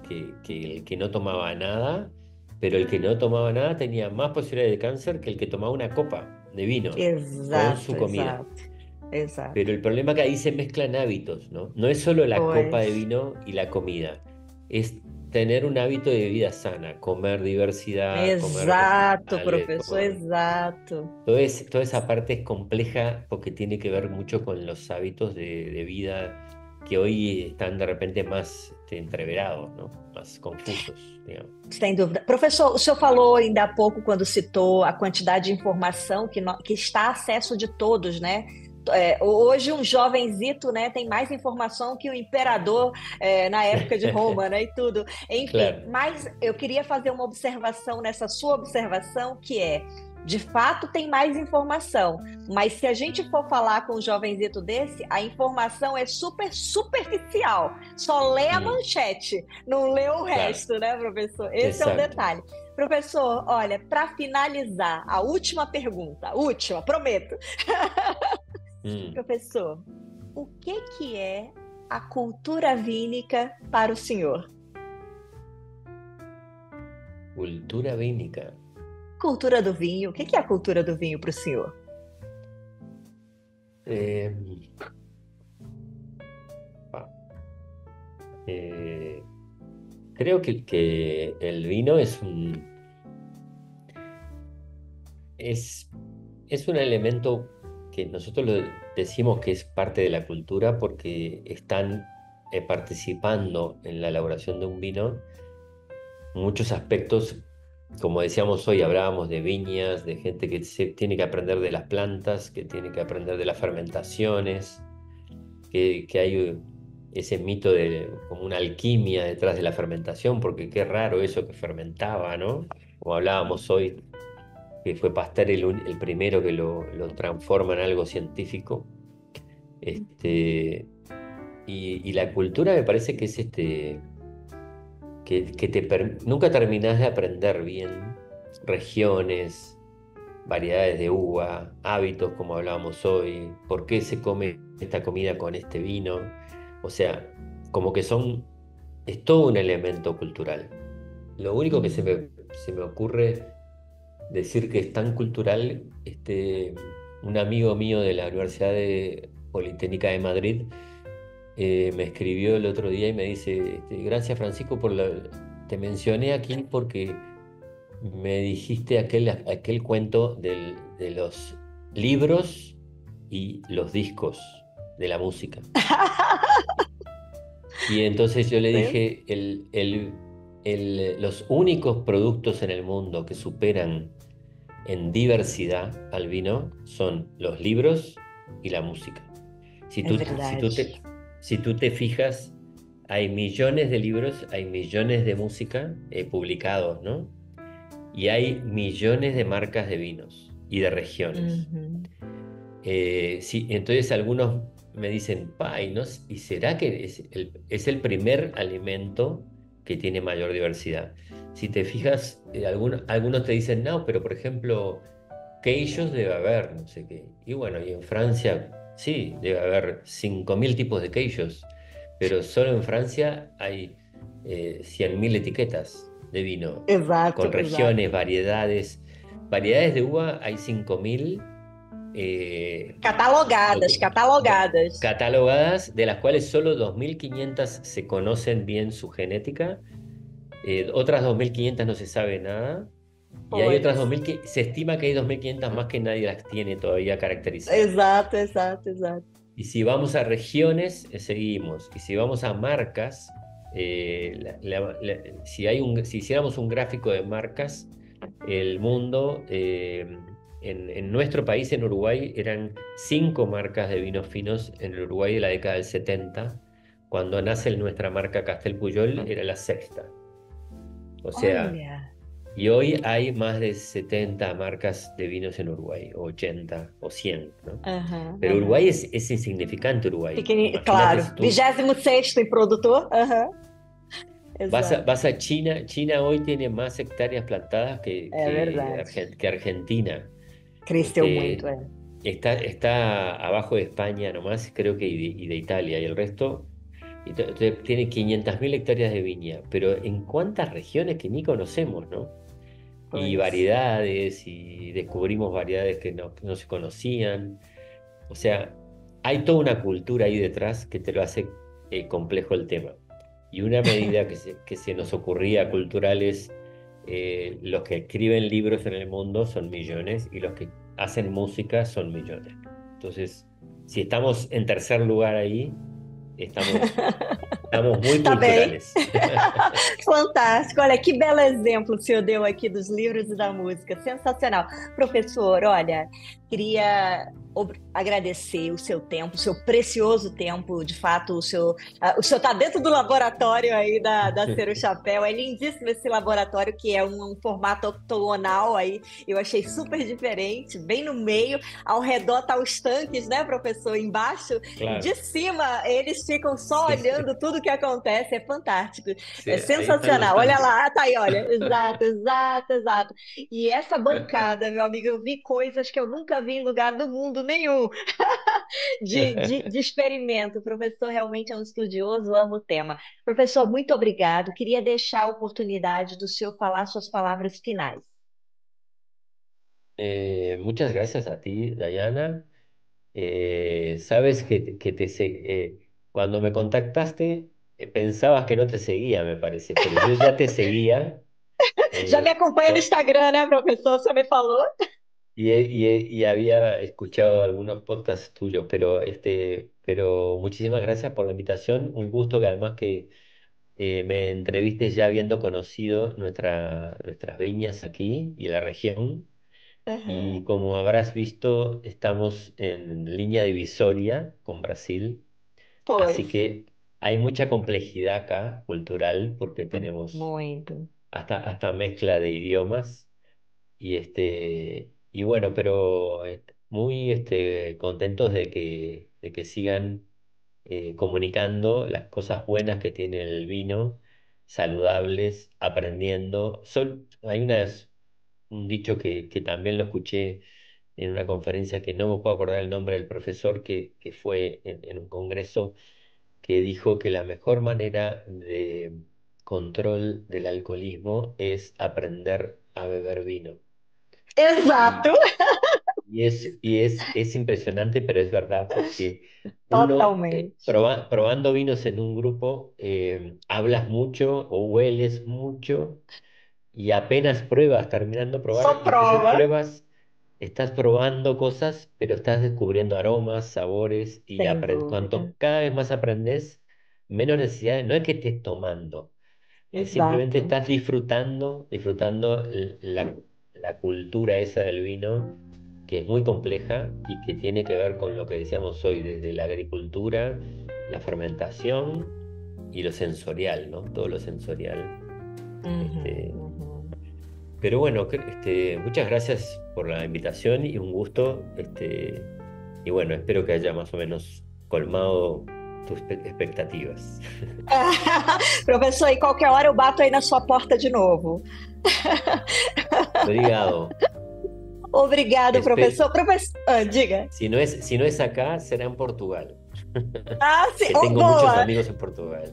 el que no tomaba nada, pero el que no tomaba nada tenía más posibilidad de cáncer que el que tomaba una copa de vino con Exato, su comida. exato. Exato. Pero el problema es que ahí se mezclan hábitos, ¿no? No es solo la copa de Pois. vino y la comida, es tener un hábito de vida sana, comer diversidad, comer Exato, vegetales, professor, comer... exato. Toda esa parte es compleja porque tiene que ver mucho con los hábitos de vida que hoy están de repente más entreverados, ¿no? Más confusos, digamos. Sem dúvida. Professor, o senhor falou ainda há pouco, quando citou a quantidade de informação que está a acesso de todos, né? Hoje um jovenzito, né, tem mais informação que o imperador na época de Roma, né, e tudo. Enfim, Claro. mas eu queria fazer uma observação nessa sua observação, que é, de fato tem mais informação, mas se a gente for falar com um jovenzito desse, a informação é super superficial, só lê a Mm, manchete, não lê o claro, resto, né, professor? Esse é o exacto. detalhe. Professor, olha, para finalizar, a última pergunta, última, prometo. Mm, Professor, o que é a cultura vínica para o senhor? cultura vínica. Cultura do vinho, o que é a cultura do vinho para o senhor? Eh, ah, eh, Creo que el vino es, es un elemento que nosotros lo decimos que es parte de la cultura porque están participando en la elaboración de un vino muchos aspectos, como decíamos hoy, hablábamos de viñas, de gente que tiene que aprender de las plantas, que tiene que aprender de las fermentaciones, que hay ese mito de como una alquimia detrás de la fermentación, porque qué raro eso que fermentaba, ¿no? Como hablábamos hoy, que fue Pasteur el primero que lo transforma en algo científico. Este, y la cultura me parece que es que nunca terminás de aprender bien regiones, variedades de uva, hábitos como hablábamos hoy, por qué se come esta comida con este vino. O sea, como que es todo un elemento cultural. Lo único que Uhum. se me ocurre decir que es tan cultural, un amigo mío de la Universidad Politécnica de Madrid me escribió el otro día y me dice, gracias Francisco te mencioné aquí porque me dijiste aquel cuento de los libros y los discos de la música. Y entonces yo le dije, los únicos productos en el mundo que superan en diversidad al vino son los libros y la música. Si É tú, si verdade. tú te, si tú te fijas, hay millones de libros, hay millones de música publicados, ¿no? Y hay millones de marcas de vinos y de regiones. Uhum. Sí, entonces algunos me dicen, ¿y, no, y será que es el primer alimento que tiene mayor diversidad? Si te fijas, algunos te dicen, no, pero por ejemplo, queijos debe haber, no sé qué. Y bueno, y en Francia, sí, debe haber 5.000 tipos de queijos, pero solo en Francia hay 100.000 etiquetas de vino, Exato, con exato. regiones, variedades. Variedades de uva hay 5.000 eh, Catalogadas, docu- catalogadas. catalogadas, de las cuales solo 2.500 se conocen bien su genética, otras 2.500 no se sabe nada, y hay otras Pois. 2.000 que se estima que hay 2.500 más que nadie las tiene todavía caracterizadas. Exato, exato, exato. Y si vamos a regiones, seguimos. Y si vamos a marcas, si hiciéramos un gráfico de marcas, el mundo, en nuestro país, en Uruguay, eran 5 marcas de vinos finos en el Uruguay de la década del 70. Cuando nace nuestra marca Castel Puyol, era la sexta. O sea, Olha. y hoy hay más de 70 marcas de vinos en Uruguay, o 80 o 100, ¿no? Aham, Pero aham. Uruguay es insignificante, Uruguay. Imagínate Claro. si tú 26º em produtor. Aham. Exato. vas a China, China hoy tiene más hectáreas plantadas É verdade. Que Argentina. Cresceu muito, Este, é. está abajo de España nomás, creo que y de Italia, y el resto tiene 500.000 hectáreas de viña, pero en cuántas regiones que ni conocemos, ¿no? Y Pois. variedades, y descubrimos variedades que no se conocían. O sea, hay toda una cultura ahí detrás que te lo hace complejo el tema. Y una medida que se nos ocurría cultural es, los que escriben libros en el mundo son millones y los que hacen música son millones. Entonces, si estamos en tercer lugar ahí, estamos muy Tá bem. culturales. Fantástico. Olha, que belo exemplo que o senhor deu aqui dos livros e da música. Sensacional. Professor, olha, queria agradecer o seu tempo, o seu precioso tempo. De fato, o senhor está dentro do laboratório aí da Cero Chapéu. É lindíssimo esse laboratório, que é um formato octogonal aí. Eu achei super diferente, bem no meio. Ao redor tá os tanques, né, professor? Embaixo e de Claro, cima eles ficam só sí, olhando tudo que acontece. É fantástico. sí, É ahí están los sensacional. Olha tanques. lá, tá aí, olha. Exato, exato, exato. E essa bancada, meu amigo, eu vi coisas que eu nunca vi em lugar do mundo nenhum de experimento. O professor realmente é um estudioso, amo o tema. Professor, muito obrigado. Queria deixar a oportunidade do senhor falar suas palavras finais. Muchas gracias a ti, Dayana. Sabes cuando me contactaste, pensabas que no te seguía, me parece, pero yo ya te seguía, Já me eh, acompanha no co- Instagram, né, professor? Você me falou? y había escuchado algunos podcasts tuyos, pero muchísimas gracias por la invitación. Un gusto que además que me entrevistes ya habiendo conocido nuestras viñas aquí y la región. Y Aham. como habrás visto, estamos en línea divisoria con Brasil. Así Pois, que hay mucha complejidad acá, cultural, porque tenemos muito. hasta mezcla de idiomas. Y bueno, pero muy contentos de que sigan comunicando las cosas buenas que tiene el vino, saludables, aprendiendo. Hay un dicho que también lo escuché en una conferencia que no me puedo acordar el nombre del profesor que fue en un congreso que dijo que la mejor manera de control del alcoholismo es aprender a beber vino. Y, Exato, es impresionante, pero es verdad, porque uno totalmente. probando vinos en un grupo, hablas mucho o hueles mucho y apenas pruebas, terminando de probar, Só y entonces prova, pruebas, estás probando cosas, pero estás descubriendo aromas, sabores, y sem dúvida. cuanto cada vez más aprendes, menos necesidad, no es que estés tomando, simplemente Exato. estás disfrutando la cultura esa del vino, que es muy compleja y que tiene que ver con lo que decíamos hoy, desde la agricultura, la fermentación y lo sensorial, ¿no? Todo lo sensorial. Uhum, Este, uhum. pero bueno, muchas gracias por la invitación y un gusto. Y bueno, espero que haya más o menos colmado tus expectativas. Professor, e qualquer hora eu bato aí na sua porta de novo. Obrigado. Obrigado, Espe- diga. si no es acá, será en Portugal, Ah, sim. que Oh, tengo muchos boa. amigos en Portugal.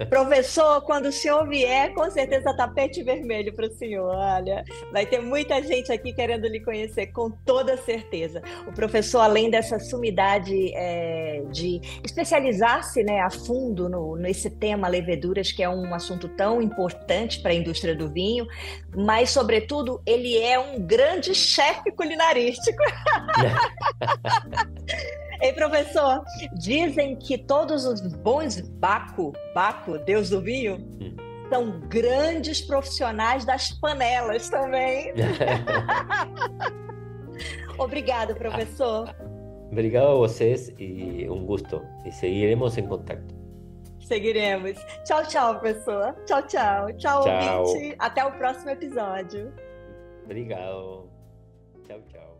Professor, quando o senhor vier, com certeza tapete vermelho para o senhor. Olha, vai ter muita gente aqui querendo lhe conhecer, com toda certeza. O professor, além dessa sumidade de especializar-se, né, a fundo nesse tema leveduras, que é um assunto tão importante para a indústria do vinho, mas, sobretudo, ele é um grande chefe culinarístico. Ei, professor, dizem que todos os bons Baco, Deus do vinho, são grandes profissionais das panelas também. Obrigado, professor. Obrigado a vocês y un gusto. Y seguiremos en contacto. Seguiremos. Tchau, tchau, professor. Tchau, tchau. Tchau, Chao. ouvinte. Até o próximo episódio. Obrigado. Chao, chao.